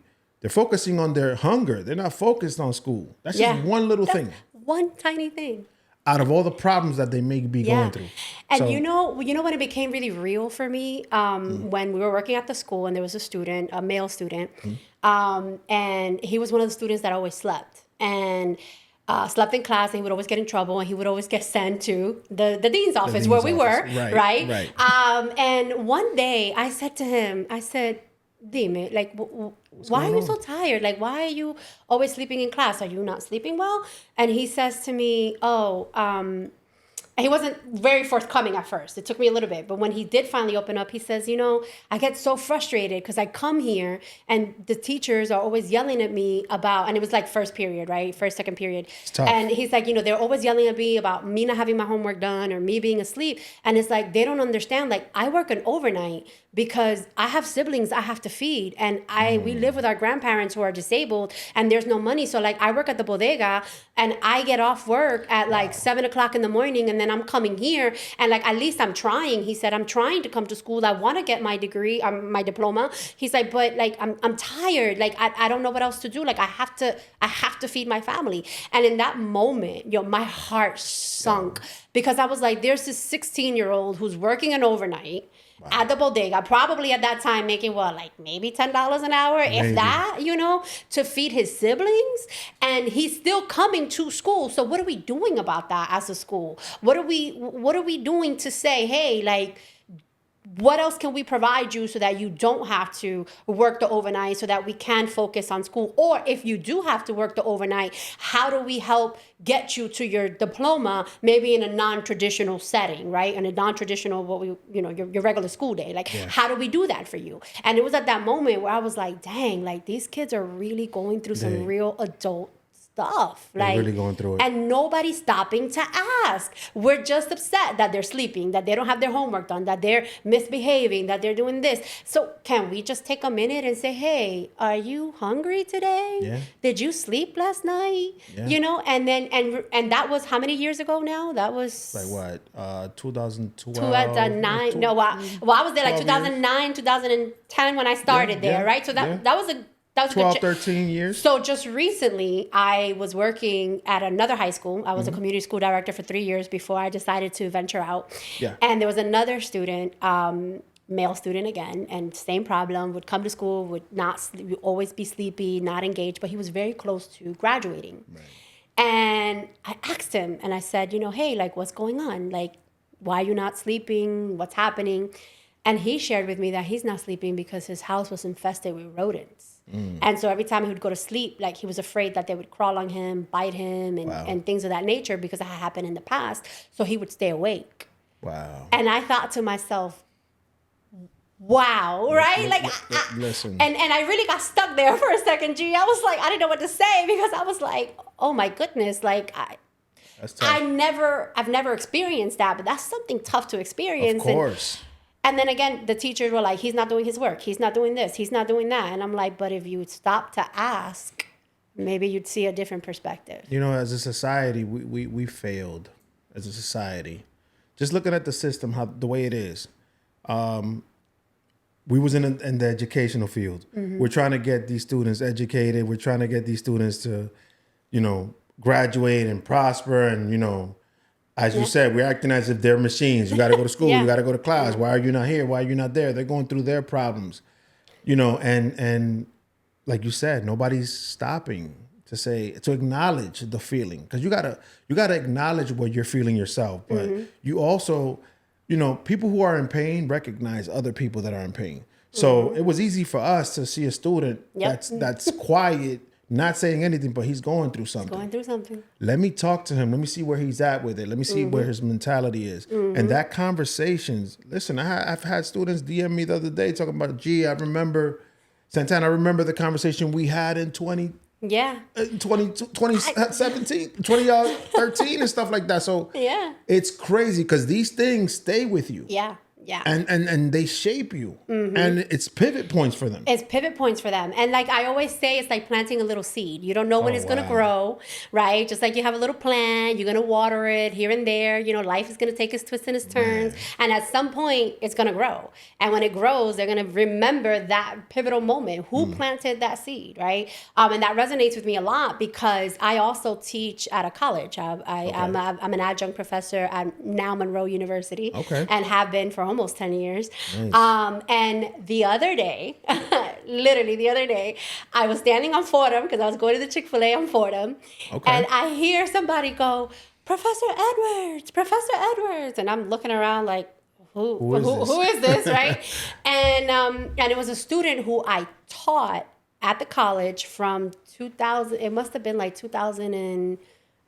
focusing on their hunger. They're not focused on school. That's just one little thing. One tiny thing. Out of all the problems that they may be going through. And so, when it became really real for me, when we were working at the school and there was a male student, and he was one of the students that always slept. And slept in class, and he would always get in trouble, and he would always get sent to the dean's office where we were, right? And one day I said to him, Dime, like, why are you so tired? Like, why are you always sleeping in class? Are you not sleeping well? And he says to me, he wasn't very forthcoming at first. It took me a little bit. But when he did finally open up, he says, I get so frustrated because I come here and the teachers are always yelling at me about, and it was like first period, right? First, second period. It's tough. And he's like, they're always yelling at me about me not having my homework done or me being asleep. And it's like, they don't understand. Like, I work an overnight because I have siblings I have to feed. And we live with our grandparents who are disabled and there's no money. So like I work at the bodega and I get off work at like 7 o'clock in the morning and then I'm coming here and like at least I'm trying. He said, I'm trying to come to school. I want to get my degree, my diploma. He's like, but like I'm tired. Like I don't know what else to do. Like I have to feed my family. And in that moment, my heart sunk because I was like, there's this 16-year-old who's working an overnight at the bodega, probably at that time making like maybe $10 an hour, if that, to feed his siblings. And he's still coming to school. So what are we doing about that as a school? What are we doing to say, hey, like, what else can we provide you so that you don't have to work the overnight so that we can focus on school? Or if you do have to work the overnight, how do we help get you to your diploma, maybe in a non-traditional setting, right? In a non-traditional, your regular school day. Like, how do we do that for you? And it was at that moment where I was like, dang, like these kids are really going through some real adult stuff. Like, really going through it. And nobody's stopping to ask. We're just upset that they're sleeping, that they don't have their homework done, that they're misbehaving, that they're doing this. So can we just take a minute and say, hey, are you hungry today? Yeah. Did you sleep last night? Yeah. And then and that was how many years ago now? That was like what? 2012. 2009. No, I was there like 2009, 2010 when I started there, right? So that was a 12, 13 years. So just recently, I was working at another high school. I was a community school director for 3 years before I decided to venture out. Yeah. And there was another student, male student again, and same problem, would come to school, would always be sleepy, not engaged, but he was very close to graduating. Right. And I asked him, and I said, hey, like, what's going on? Like, why are you not sleeping? What's happening? And he shared with me that he's not sleeping because his house was infested with rodents. And so every time he would go to sleep, like he was afraid that they would crawl on him, bite him, and things of that nature because that had happened in the past. So he would stay awake. Wow. And I thought to myself, wow, right? Listen. And I really got stuck there for a second, G. I was like, I didn't know what to say because I was like, oh my goodness, like that's tough. I've never experienced that, but that's something tough to experience. Of course. And then again, the teachers were like, he's not doing his work. He's not doing this. He's not doing that. And I'm like, but if you would stop to ask, maybe you'd see a different perspective. As a society, we failed as a society. Just looking at the system, the way it is. We was in the educational field. Mm-hmm. We're trying to get these students educated. We're trying to get these students to, graduate and prosper and, as you said, we're acting as if they're machines. You got to go to school. You got to go to class. Why are you not here? Why are you not there? They're going through their problems, and like you said, nobody's stopping to acknowledge the feeling because you gotta acknowledge what you're feeling yourself. But you also, people who are in pain recognize other people that are in pain. So it was easy for us to see a student that's quiet, not saying anything, but he's going through something. Let me talk to him. Let me see where he's at with it. Let me see where his mentality is. And that conversations, listen, I've had students DM me the other day talking about, I remember, Santana, I remember the conversation we had in 2017, 2013 and stuff like that. So it's crazy because these things stay with you. Yeah. And they shape you. And it's pivot points for them. And like I always say, it's like planting a little seed. You don't know when it's going to grow, right? Just like you have a little plant, you're going to water it here and there. Life is going to take its twists and its turns. Man. And at some point, it's going to grow. And when it grows, they're going to remember that pivotal moment. Who planted that seed, right? And that resonates with me a lot because I also teach at a college. I'm an adjunct professor at now Monroe University. And have been for almost 10 years. Nice. And the other day, literally the other day, I was standing on Fordham because I was going to the Chick-fil-A on Fordham. And I hear somebody go, Professor Edwards. And I'm looking around like, who is this, right? And it was a student who I taught at the college from 2000. It must have been like 2000 and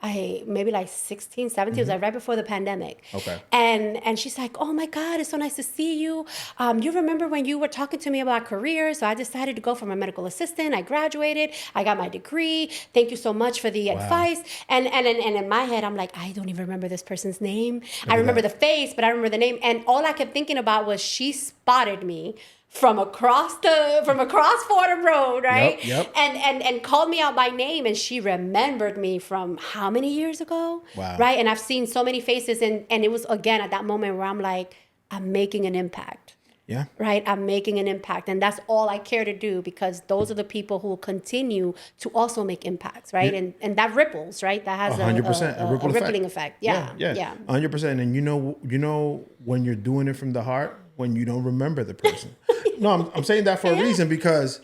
maybe like 16, 17, it was like right before the pandemic. Okay. And she's like, oh my God, it's so nice to see you. You remember when you were talking to me about careers? So I decided to go for my medical assistant. I graduated. I got my degree. Thank you so much for the advice. And in my head, I'm like, I don't even remember this person's name. I remember the face, but I remember the name. And all I kept thinking about was she spotted me from across Fordham Road, right? Yep. And called me out by name, and she remembered me from how many years ago? Wow. Right? And I've seen so many faces, and it was again at that moment where I'm like, I'm making an impact. Yeah. Right? I'm making an impact. And that's all I care to do, because those are the people who will continue to also make impacts, right? Yeah. And that ripples, right? That has 100%. a rippling effect. Yeah. 100%. And you know when you're doing it from the heart, when you don't remember the person. No, I'm saying that for a reason, because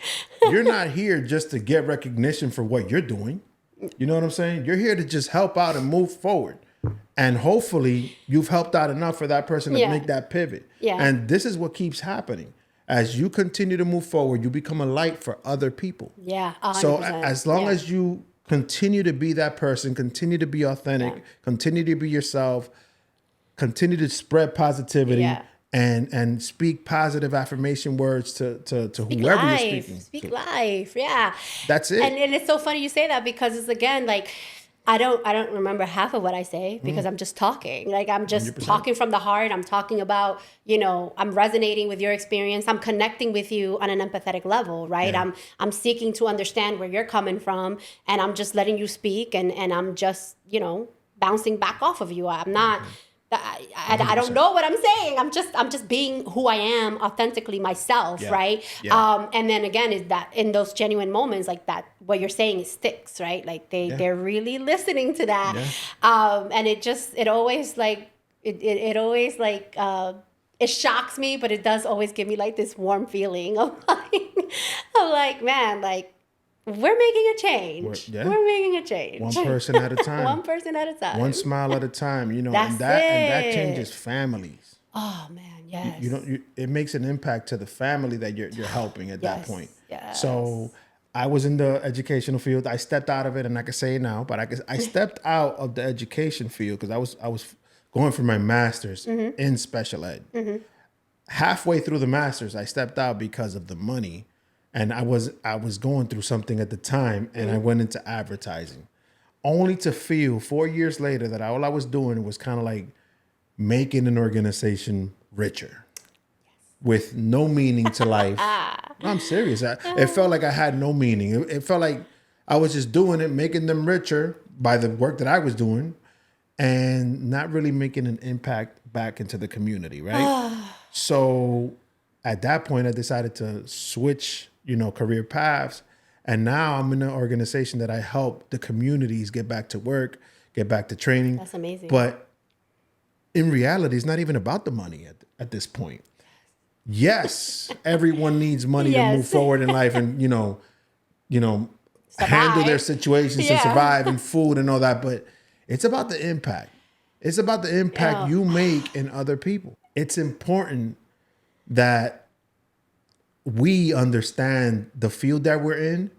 you're not here just to get recognition for what you're doing. You know what I'm saying? You're here to just help out and move forward. And hopefully you've helped out enough for that person to make that pivot. Yeah. And this is what keeps happening. As you continue to move forward, you become a light for other people. Yeah, 100%. So as long as you continue to be that person, continue to be authentic, continue to be yourself, continue to spread positivity, and speak positive affirmation words to whoever you're speaking. Speak life. Yeah. That's it. And it's so funny you say that, because it's again like I don't remember half of what I say, because I'm just talking. Like I'm just 100%. talking from the heart. I'm talking about, I'm resonating with your experience. I'm connecting with you on an empathetic level, right? Yeah. I'm seeking to understand where you're coming from, and I'm just letting you speak, and I'm just, bouncing back off of you. I'm not I don't know what I'm saying. I'm just being who I am, authentically myself, right? Yeah. And then again, is that in those genuine moments like that, what you're saying is sticks, right? Like they're really listening to that. Yeah. And it always like it shocks me, but it does always give me like this warm feeling of like, man, like, we're making a change. We're making a change. One person at a time. One person at a time. One smile at a time. That's and that changes families. Oh man, yes. It makes an impact to the family that you're helping at that point. Yes. So I was in the educational field. I stepped out of it, and I can say it now, but I stepped out of the education field because I was going for my master's in special ed. Mm-hmm. Halfway through the master's, I stepped out because of the money. And I was going through something at the time, and I went into advertising, only to feel 4 years later that all I was doing was kind of like making an organization richer with no meaning to life. No, I'm serious. It felt like I had no meaning. It felt like I was just doing it, making them richer by the work that I was doing, and not really making an impact back into the community, right? So at that point, I decided to switch career paths. And now I'm in an organization that I help the communities get back to work, get back to training. That's amazing. But in reality, it's not even about the money at this point. Yes, everyone needs money to move forward in life and, handle their situations and survive and food and all that. But it's about the impact. It's about the impact you make in other people. It's important that we understand the field that we're in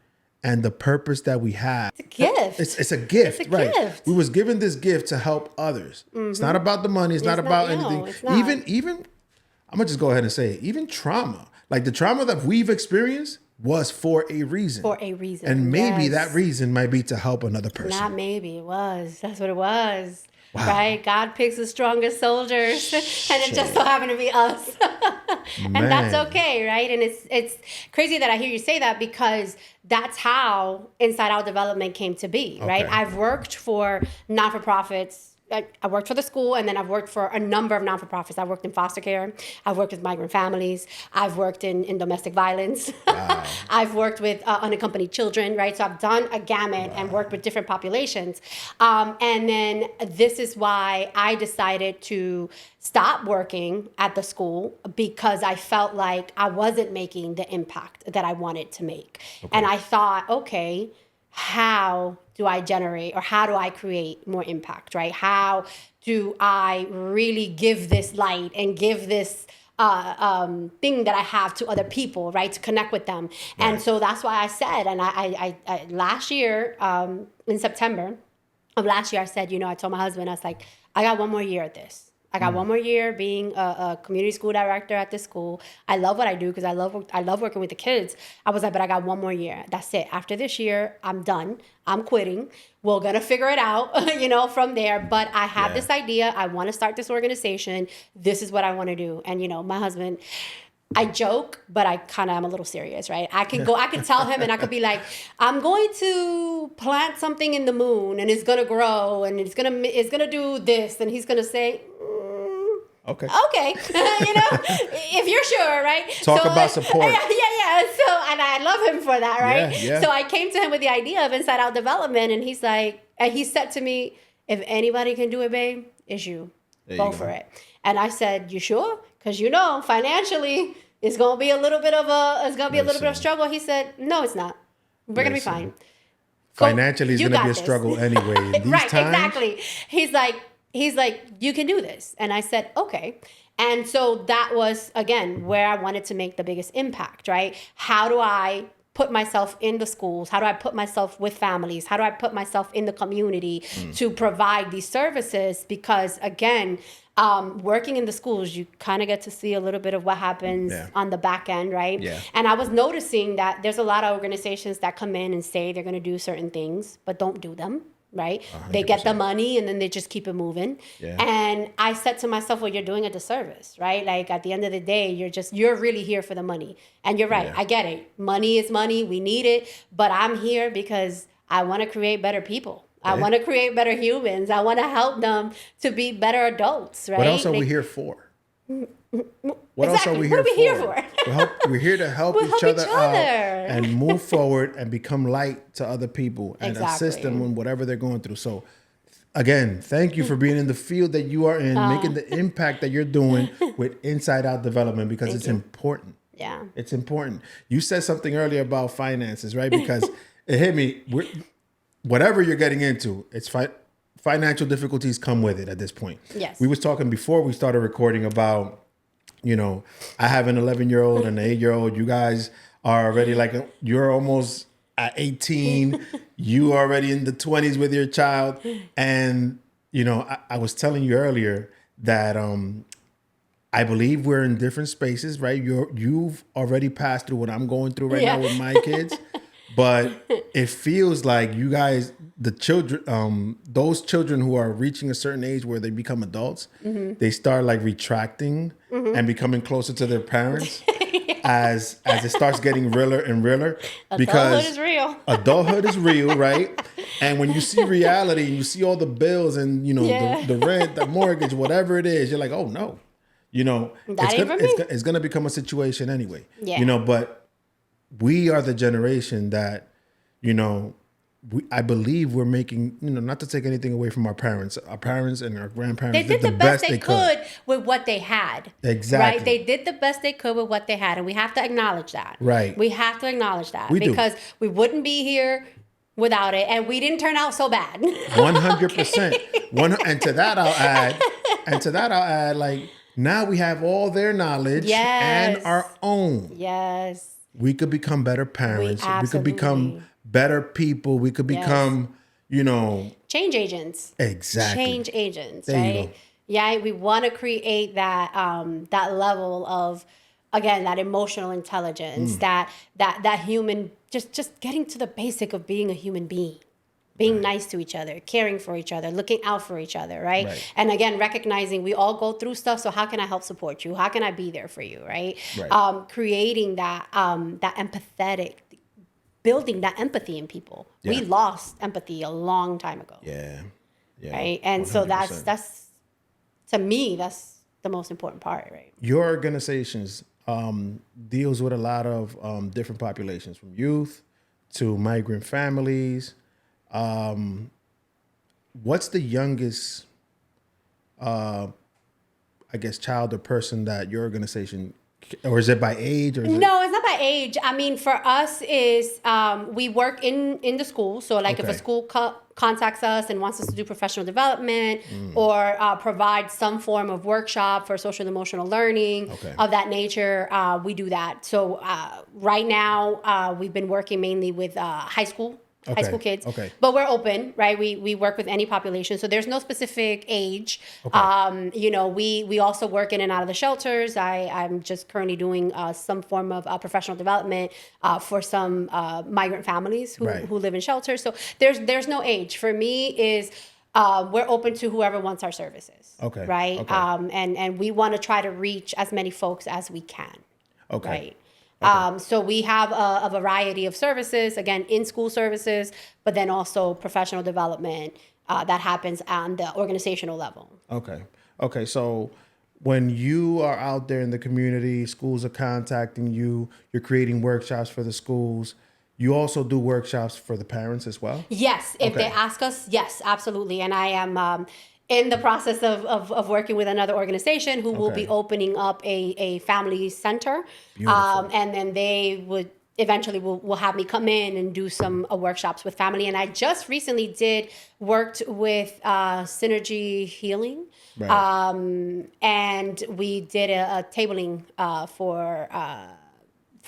and the purpose that we have. It's a gift. It's a gift, it's a right? Gift. We was given this gift to help others. Mm-hmm. It's not about the money. It's not about anything. It's not. Even I'm gonna just go ahead and say it. Even trauma, like the trauma that we've experienced, was for a reason. For a reason. And maybe that reason might be to help another person. Not maybe, it was. That's what it was. Wow. Right? God picks the strongest soldiers, and it just so happened to be us. And that's okay, right? And it's crazy that I hear you say that, because that's how Inside Out Development came to be, right? I've worked for not-for-profits. I worked for the school, and then I've worked for a number of non-for-profits. I've worked in foster care. I've worked with migrant families. I've worked in domestic violence. Wow. I've worked with unaccompanied children, right? So I've done a gamut and worked with different populations. And then this is why I decided to stop working at the school, because I felt like I wasn't making the impact that I wanted to make. And I thought, okay, how do I generate, or how do I create more impact, right? How do I really give this light and give this thing that I have to other people, right? To connect with them. Right. And so that's why I said, and I last year in September, of last year, I said, I told my husband, I was like, I got one more year at this. I got one more year being a community school director at this school. I love what I do because I love working with the kids. I was like, but I got one more year. That's it. After this year, I'm done. I'm quitting. We're going to figure it out, from there. But I have this idea. I want to start this organization. This is what I want to do. And, my husband, I joke, but I kind of am a little serious, right? I could tell him and I could be like, I'm going to plant something in the moon and it's going to grow and it's going to do this. And he's going to say, okay. If you're sure, right? Talk about support. Yeah. So, and I love him for that, right? Yeah. So I came to him with the idea of inside out development, and he's like, and he said to me, if anybody can do it, babe, it's you. Go for it. And I said, you sure? Because financially, it's gonna be a little bit of a struggle. He said, no, it's not. We're gonna be fine. Financially, it's gonna be a struggle anyway. Right, exactly. He's like, you can do this. And I said, okay. And so that was, again, where I wanted to make the biggest impact, right? How do I put myself in the schools? How do I put myself with families? How do I put myself in the community to provide these services? Because, again, working in the schools, you kind of get to see a little bit of what happens on the back end, right? Yeah. And I was noticing that there's a lot of organizations that come in and say they're going to do certain things, but don't do them. Right? 100%. They get the money and then they just keep it moving. Yeah. And I said to myself, well, you're doing a disservice, right? Like at the end of the day, you're really here for the money. And you're right. Yeah. I get it. Money is money. We need it. But I'm here because I want to create better people. I want to create better humans. I want to help them to be better adults, right? What else are we here for? What else are we here for? We're here to help each other out and move forward and become light to other people and assist them in whatever they're going through. So, again, thank you for being in the field that you are in, making the impact that you're doing with Inside Out Development, because it's important. Yeah. It's important. You said something earlier about finances, right? Because it hit me. Whatever you're getting into, it's financial difficulties come with it at this point. Yes. We was talking before we started recording about, I have an 11-year-old and an 8-year-old. You guys are already you're almost at 18. You are already in the 20s with your child. And, I was telling you earlier that I believe we're in different spaces, right? You've already passed through what I'm going through right now with my kids. But it feels like you guys, the children, those children who are reaching a certain age where they become adults, they start retracting and becoming closer to their parents as it starts getting realer and realer. Adulthood is real. Adulthood is real, right? And when you see reality and you see all the bills and, the rent, the mortgage, whatever it is, you're like, oh, no. It's going to become a situation anyway. Yeah. But we are the generation that, I believe we're making, not to take anything away from our parents and our grandparents. They did the best they could with what they had. Exactly. Right? They did the best they could with what they had. And we have to acknowledge that. Right. We have to acknowledge that. We because we wouldn't be here without it. And we didn't turn out so bad. 100%. And to that I'll add, now we have all their knowledge and our own. Yes. We could become better parents. We could become better people. We could become, change agents. Exactly. Change agents, there right? Yeah, we want to create that that level of, again, that emotional intelligence, that human, just getting to the basic of being a human being. Being nice to each other, caring for each other, looking out for each other, right? And again, recognizing we all go through stuff. So how can I help support you? How can I be there for you, right? Creating that empathetic, building that empathy in people. Yeah. We lost empathy a long time ago. Yeah. Right. And 100%. So that's to me, that's the most important part, right? Your organizations deals with a lot of different populations, from youth to migrant families. What's the youngest, child or person that your organization, or is it by age? No, it's not by age. I mean, for us is we work in the school. So if a school contacts us and wants us to do professional development or provide some form of workshop for social and emotional learning of that nature, we do that. So right now we've been working mainly with high school high school kids. Okay. But we're open, right? We work with any population, so there's no specific age. Okay. We also work in and out of the shelters. I'm just currently doing some form of professional development for some migrant families who live in shelters. So there's no age. For me, is we're open to whoever wants our services. Okay. Right. Okay. And we want to try to reach as many folks as we can. Okay. Right. So we have a variety of services, again, in-school services, but then also professional development that happens on the organizational level. Okay. Okay. So when you are out there in the community, schools are contacting you, you're creating workshops for the schools. You also do workshops for the parents as well? Yes. If they ask us, yes, absolutely. And I am in the process of working with another organization who will be opening up a family center. And then they would eventually will have me come in and do some workshops with family. And I just recently worked with Synergy Healing. Right. And we did a tabling for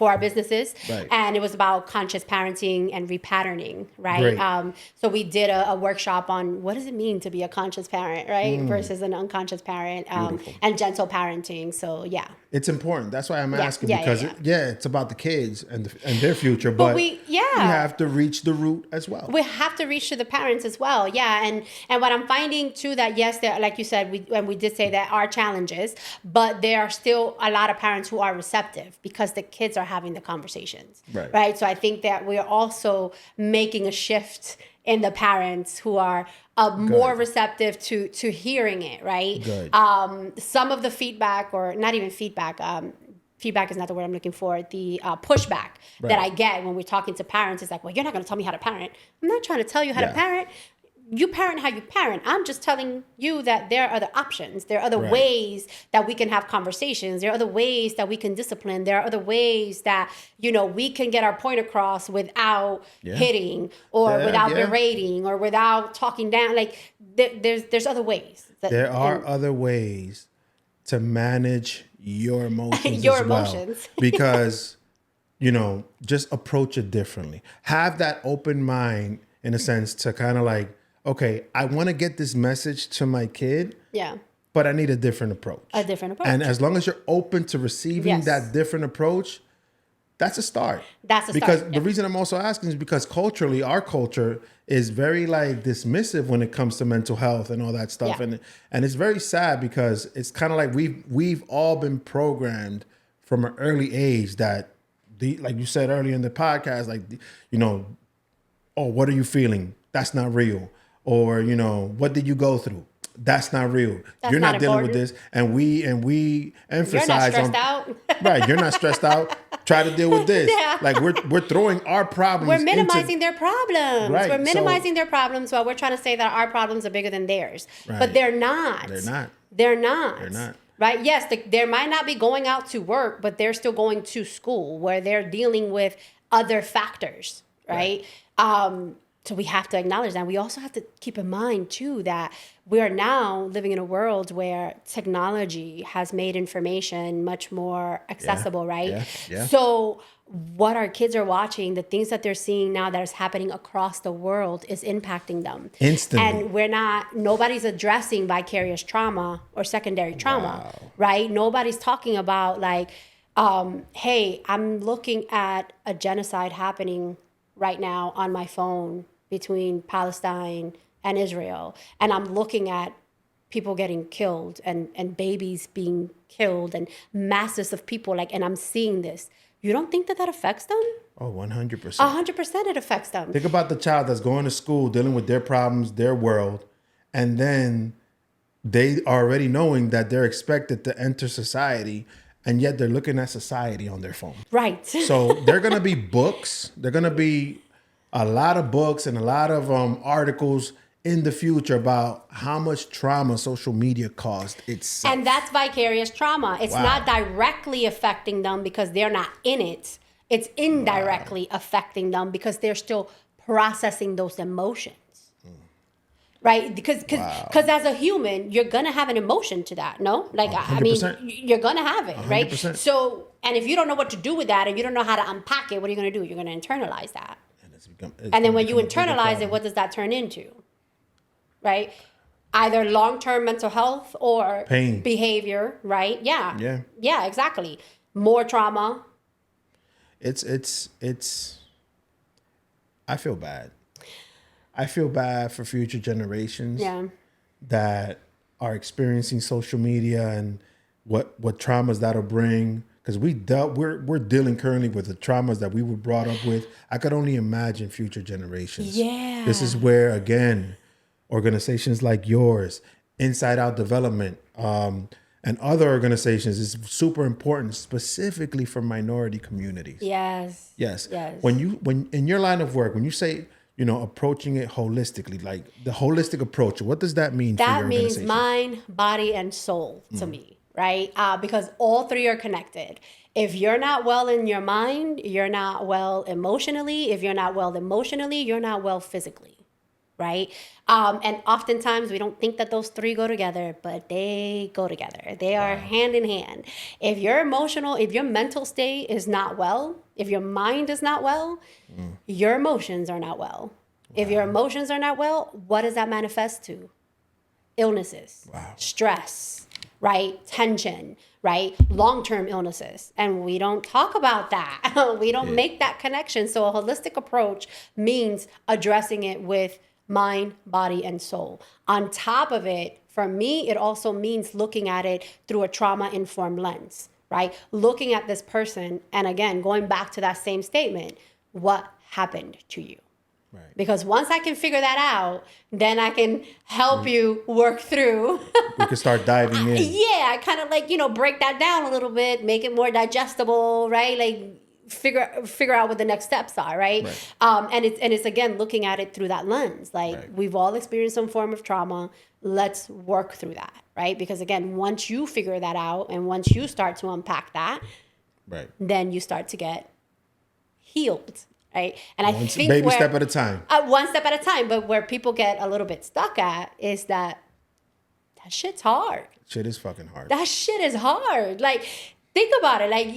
our businesses. Right. And it was about conscious parenting and repatterning, right? So we did a workshop on what does it mean to be a conscious parent, right? Versus an unconscious parent, and gentle parenting. So yeah. It's important. That's why I'm asking because it's about the kids and their future, but we have to reach the root as well. We have to reach to the parents as well. Yeah. And what I'm finding too, that yes, there, like you said, we did say there are challenges, but there are still a lot of parents who are receptive because the kids are having the conversations. Right. So I think that we're also making a shift in the parents who are more receptive to hearing it, right? Some of the feedback, or not even feedback, feedback is not the word I'm looking for, the pushback that I get when we're talking to parents is like, well, you're not going to tell me how to parent. I'm not trying to tell you how to parent. You parent how you parent. I'm just telling you that there are other options. There are other ways that we can have conversations. There are other ways that we can discipline. There are other ways that, we can get our point across without hitting or without berating or without talking down. Like there's other ways. There are other ways to manage your emotions your as emotions. Well. Because, just approach it differently. Have that open mind in a sense to kind of like, okay, I want to get this message to my kid. Yeah. But I need a different approach. And as long as you're open to receiving that different approach, that's a start. Because the reason I'm also asking is because culturally, our culture is very like dismissive when it comes to mental health and all that stuff. And it's very sad because it's kind of like we've all been programmed from an early age that like you said earlier in the podcast, like, oh, what are you feeling? That's not real. Or, what did you go through? That's not real. You're not dealing with this. And we emphasize you're not stressed out. Right. You're not stressed out. Try to deal with this. Like we're throwing our problems. We're minimizing their problems. Right. We're minimizing their problems while we're trying to say that our problems are bigger than theirs. Right. But they're not. They're not. Right. Yes. They might not be going out to work, but they're still going to school where they're dealing with other factors. Right. So we have to acknowledge that. We also have to keep in mind, too, that we are now living in a world where technology has made information much more accessible, right? Yeah. So what our kids are watching, the things that they're seeing now that is happening across the world is impacting them. Instantly. And nobody's addressing vicarious trauma or secondary trauma, right? Nobody's talking about like, hey, I'm looking at a genocide happening right now on my phone between Palestine and Israel. And I'm looking at people getting killed and babies being killed and masses of people and I'm seeing this. You don't think that affects them? Oh, 100%. 100% it affects them. Think about the child that's going to school, dealing with their problems, their world, and then they are already knowing that they're expected to enter society, and yet they're looking at society on their phone. Right. So they're going to be books. They're going to be a lot of books and a lot of articles in the future about how much trauma social media caused itself. And that's vicarious trauma. It's not directly affecting them because they're not in it. It's indirectly affecting them because they're still processing those emotions. Right? Because as a human, you're going to have an emotion to that, no? Like, 100%. I mean, you're going to have it, 100%. Right? So, and if you don't know what to do with that and you don't know how to unpack it, what are you going to do? You're going to internalize that. And then when you internalize it, what does that turn into? Right? Either long-term mental health or pain, behavior, right? Yeah, exactly. More trauma. It's I feel bad. I feel bad for future generations that are experiencing social media and what traumas that'll bring. Because we're dealing currently with the traumas that we were brought up with. I could only imagine future generations. Yeah. This is where, again, organizations like yours, Inside Out Development, and other organizations is super important, specifically for minority communities. Yes. When in your line of work, when you say, approaching it holistically, like the holistic approach, what does that mean for your organization? That means mind, body, and soul to me, right? Because all three are connected. If you're not well in your mind, you're not well emotionally. If you're not well emotionally, you're not well physically. Right? And oftentimes we don't think that those three go together, but they go together. They are hand in hand. If your mental state is not well, if your mind is not well, your emotions are not well. If your emotions are not well, what does that manifest to? Illnesses, stress, right? Tension, right? Long-term illnesses. And we don't talk about that. We don't make that connection. So a holistic approach means addressing it with mind, body, and soul. On top of it, for me, it also means looking at it through a trauma-informed lens, right? Looking at this person, and again, going back to that same statement, what happened to you? Right. Because once I can figure that out, then I can help you work through. We can start diving in. Yeah, kind of like, break that down a little bit, make it more digestible, right? Like, figure out what the next steps are, right? And it's again looking at it through that lens. Like we've all experienced some form of trauma. Let's work through that, right? Because again, once you figure that out and once you start to unpack that, then you start to get healed, right? And I think baby step at a time. One step at a time. But where people get a little bit stuck at is that shit's hard. Shit is fucking hard. That shit is hard. Like, think about it. Like,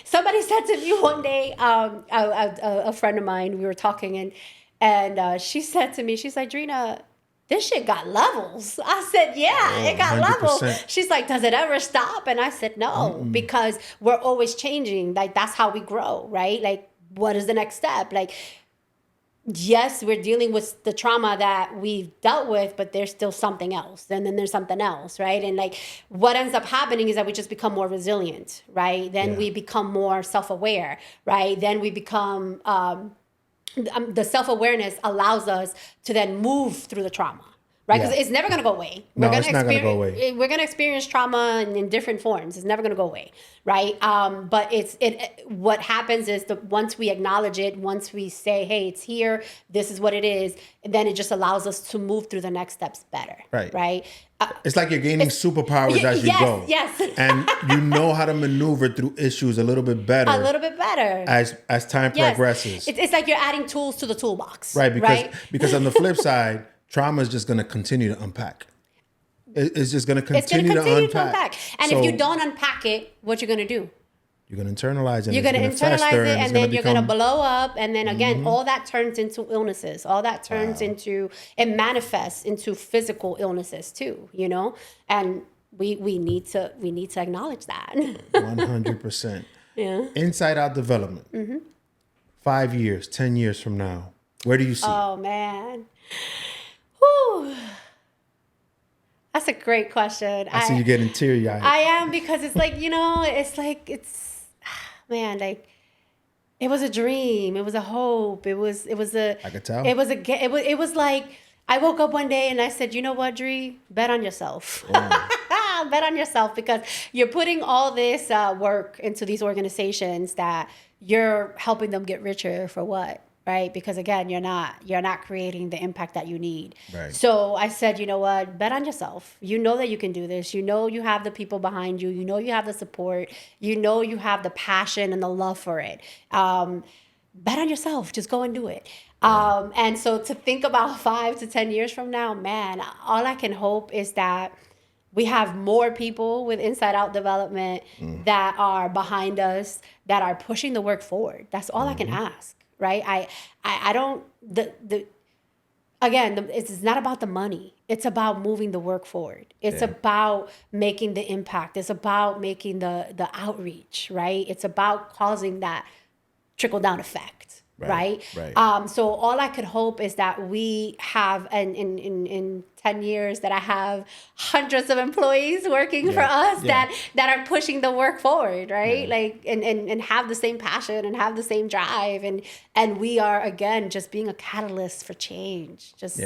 somebody said to me one day, a friend of mine, we were talking and she said to me, she's like, Drina, this shit got levels. I said, yeah, it got 100%. Levels. She's like, does it ever stop? And I said, no, because we're always changing. Like, that's how we grow, right? Like, what is the next step? Like, yes, we're dealing with the trauma that we've dealt with, but there's still something else. And then there's something else, right? And like what ends up happening is that we just become more resilient, right? Then we become more self-aware, right? Then we become, the self-awareness allows us to then move through the trauma. Right, because it's never going to go away. It's not going to go away. We're going to experience trauma in different forms. It's never going to go away, right? But what happens is once we acknowledge it, once we say, "Hey, it's here. This is what it is," then it just allows us to move through the next steps better. Right. It's like you're gaining superpowers as you go. Yes. And you know how to maneuver through issues a little bit better. As time progresses. It's like you're adding tools to the toolbox. Right. Because on the flip side, trauma is just going to continue to unpack. It's just going to continue to unpack. And if you don't unpack it, what you're going to do? You're going to internalize it. You're going to internalize it, and then you're going to blow up. And then again, all that turns into illnesses. All that turns into, it manifests into physical illnesses too, And we need to acknowledge that. 100%. Yeah. Inside Out Development. 5 years, 10 years from now, where do you see? Oh man. Whew. That's a great question. I see you getting teary-eyed. I am, because it's like, man, like it was a dream. It was a hope. It was I could tell. It was like I woke up one day and I said, you know what, Dree? Bet on yourself. Bet on yourself, because you're putting all this work into these organizations that you're helping them get richer for what? Right? Because again, you're not creating the impact that you need. Right. So I said, you know what? Bet on yourself. You know that you can do this. You know you have the people behind you. You know you have the support. You know you have the passion and the love for it. Bet on yourself. Just go and do it. And so to think about 5 to 10 years from now, man, all I can hope is that we have more people with Inside Out Development that are behind us, that are pushing the work forward. That's all I can ask. right? I don't, again, it's not about the money. It's about moving the work forward. It's about making the impact. It's about making the outreach, right? It's about causing that trickle down effect, right? So all I could hope is that we have, and in 10 years, that I have hundreds of employees working for us that are pushing the work forward, right? Like, and have the same passion and have the same drive. And we are, again, just being a catalyst for change, just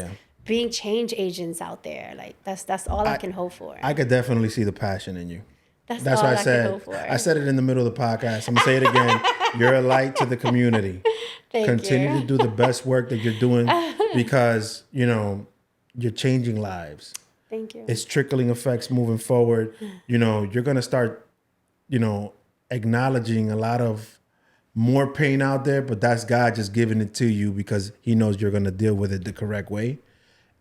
being change agents out there. Like, that's all I can hope for. I could definitely see the passion in you. That's why all I said, can hope for. I said it in the middle of the podcast. I'm going to say it again. You're a light to the community. Continue to do the best work that you're doing because, you know, you're changing lives. Thank you. It's trickling effects moving forward. You know, you're going to start, you know, acknowledging a lot of more pain out there, but that's God just giving it to you because he knows you're going to deal with it the correct way.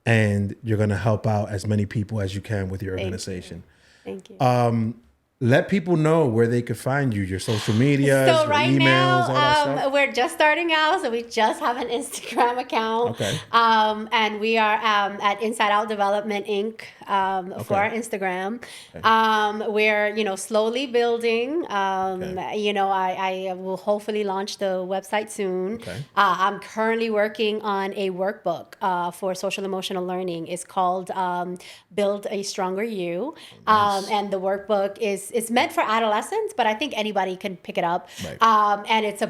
And you're going to help out as many people as you can with your organization. Thank you. Let people know where they could find you, your social media, so your right emails, now, all that stuff. We're just starting out, so we just have an Instagram account. Okay. And we are at Inside Out Development Inc. For our Instagram. Okay. We're, you know, slowly building. You know, I will hopefully launch the website soon. Okay. I'm currently working on a workbook for social emotional learning. It's called Build a Stronger You. Nice. And the workbook it's meant for adolescents, but I think anybody can pick it up. Right. And it's a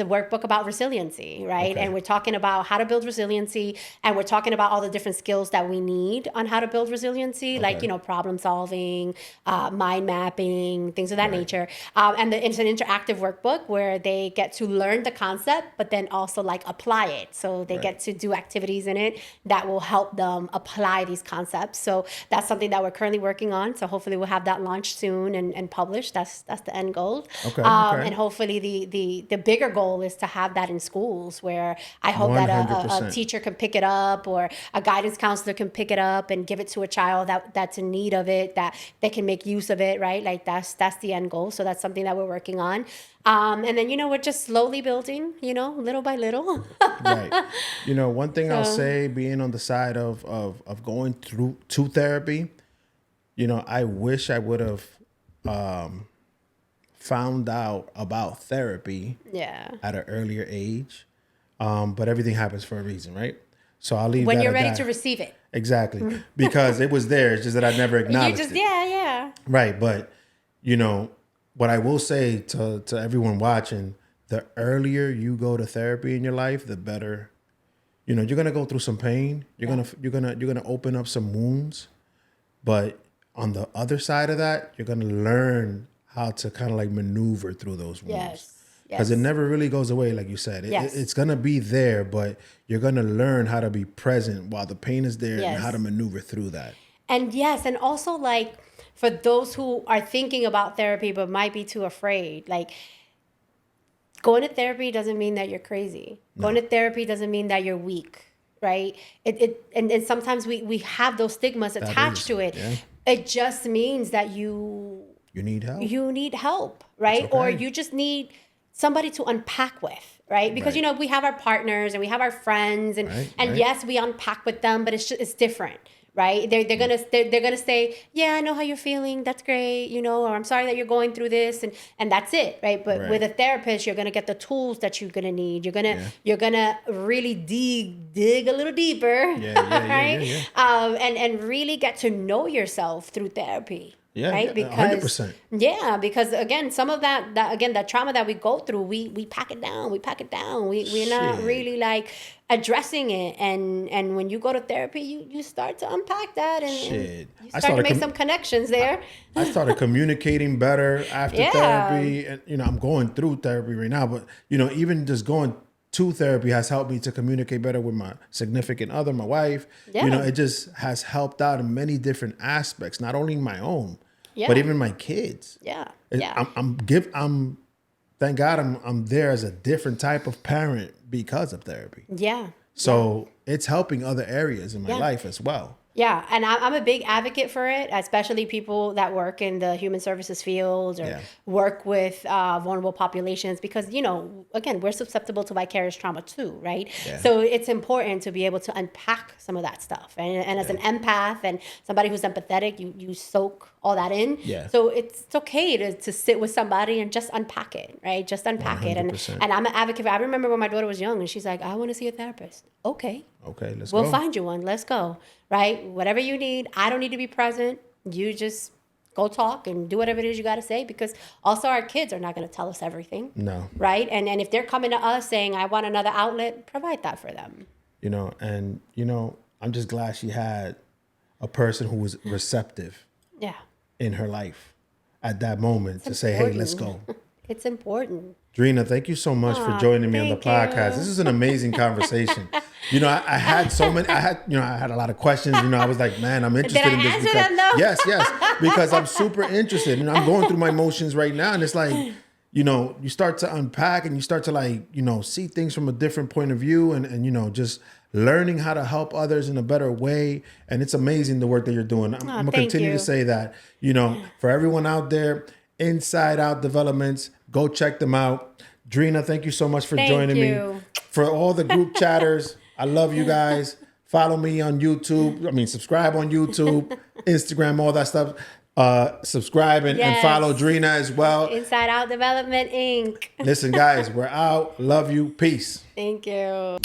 workbook about resiliency, right? Okay. And we're talking about how to build resiliency, and we're talking about all the different skills that we need on how to build resiliency, like, you know, problem solving, mind mapping, things of that nature. And it's an interactive workbook where they get to learn the concept, but then also like apply it. So they get to do activities in it that will help them apply these concepts. So that's something that we're currently working on. So hopefully we'll have that launched soon and published. That's the end goal. Okay. And hopefully the bigger goal is to have that in schools, where I hope 100%. That a teacher can pick it up, or a guidance counselor can pick it up and give it to a child that's in need of it, that they can make use of it, right? Like that's the end goal. So that's something that we're working on. And then, you know, we're just slowly building, you know, little by little. Right. You know, one thing I'll say, being on the side of going through to therapy, you know, I wish I would have found out about therapy at an earlier age. But everything happens for a reason, right? So I'll leave when that you're ready to receive it. Exactly. Because it was there. It's just that I never acknowledged it. Yeah. Right. But, you know, what I will say to everyone watching, the earlier you go to therapy in your life, the better. You know, you're going to go through some pain. You're going to open up some wounds. But on the other side of that, you're going to learn how to kind of like maneuver through those wounds. Yes. Because it never really goes away, like you said. It's going to be there, but you're going to learn how to be present while the pain is there and how to maneuver through that. And and also like for those who are thinking about therapy but might be too afraid, like going to therapy doesn't mean that you're crazy. No. Going to therapy doesn't mean that you're weak, right? And sometimes we have those stigmas attached to it. Yeah. It just means that you need help. You need help, right? Okay. Or you just need somebody to unpack with, right? Because, you know, we have our partners and we have our friends and yes, we unpack with them, but it's different, right? They're gonna say, yeah, I know how you're feeling. That's great, you know, or I'm sorry that you're going through this, and that's it, right? But with a therapist, you're gonna get the tools that you're gonna need. You're gonna really dig a little deeper, right? And really get to know yourself through therapy. Yeah, right? Because 100%. Because again, some of that trauma that we go through, we pack it down. We're not really like addressing it. And when you go to therapy, you start to unpack that and you start to make some connections there. I started communicating better after therapy. And, you know, I'm going through therapy right now, but, you know, even just going to therapy has helped me to communicate better with my significant other, my wife. Yeah. You know, it just has helped out in many different aspects, not only my own, but even my kids. I'm thank God I'm there as a different type of parent because of therapy. Yeah. So it's helping other areas in my life as well. Yeah, and I'm a big advocate for it, especially people that work in the human services field or work with vulnerable populations, because, you know, again, we're susceptible to vicarious trauma too, right? Yeah. So it's important to be able to unpack some of that stuff. And as an empath and somebody who's empathetic, you soak all that in. Yeah. So it's okay to sit with somebody and just unpack it, right? Just unpack 100%. it. And I'm an advocate for, I remember when my daughter was young and she's like, I want to see a therapist. Okay. Okay, We'll go. find you one. Let's go. Right? Whatever you need. I don't need to be present. You just go talk and do whatever it is you got to say, because also our kids are not going to tell us everything. No. Right? And if they're coming to us saying, I want another outlet, provide that for them. You know, and, you know, I'm just glad she had a person who was receptive Yeah. in her life at that moment to say, hey, let's go. It's important. Drina, thank you so much for joining me on the podcast. This is an amazing conversation. You know, I had a lot of questions. You know, I was like, man, I'm interested in this. Answer them though? Yes, because I'm super interested. And I'm going through my emotions right now. And it's like, you know, you start to unpack and you start to, like, you know, see things from a different point of view and you know, just learning how to help others in a better way. And it's amazing the work that you're doing. I'm going to continue to say that, you know, for everyone out there, Inside Out Developments, go check them out. Drina, thank you so much for joining me. For all the group chatters, I love you guys. Follow me on YouTube. Subscribe on YouTube, Instagram, all that stuff. Subscribe and follow Drina as well. Inside Out Development, Inc. Listen, guys, we're out. Love you. Peace. Thank you.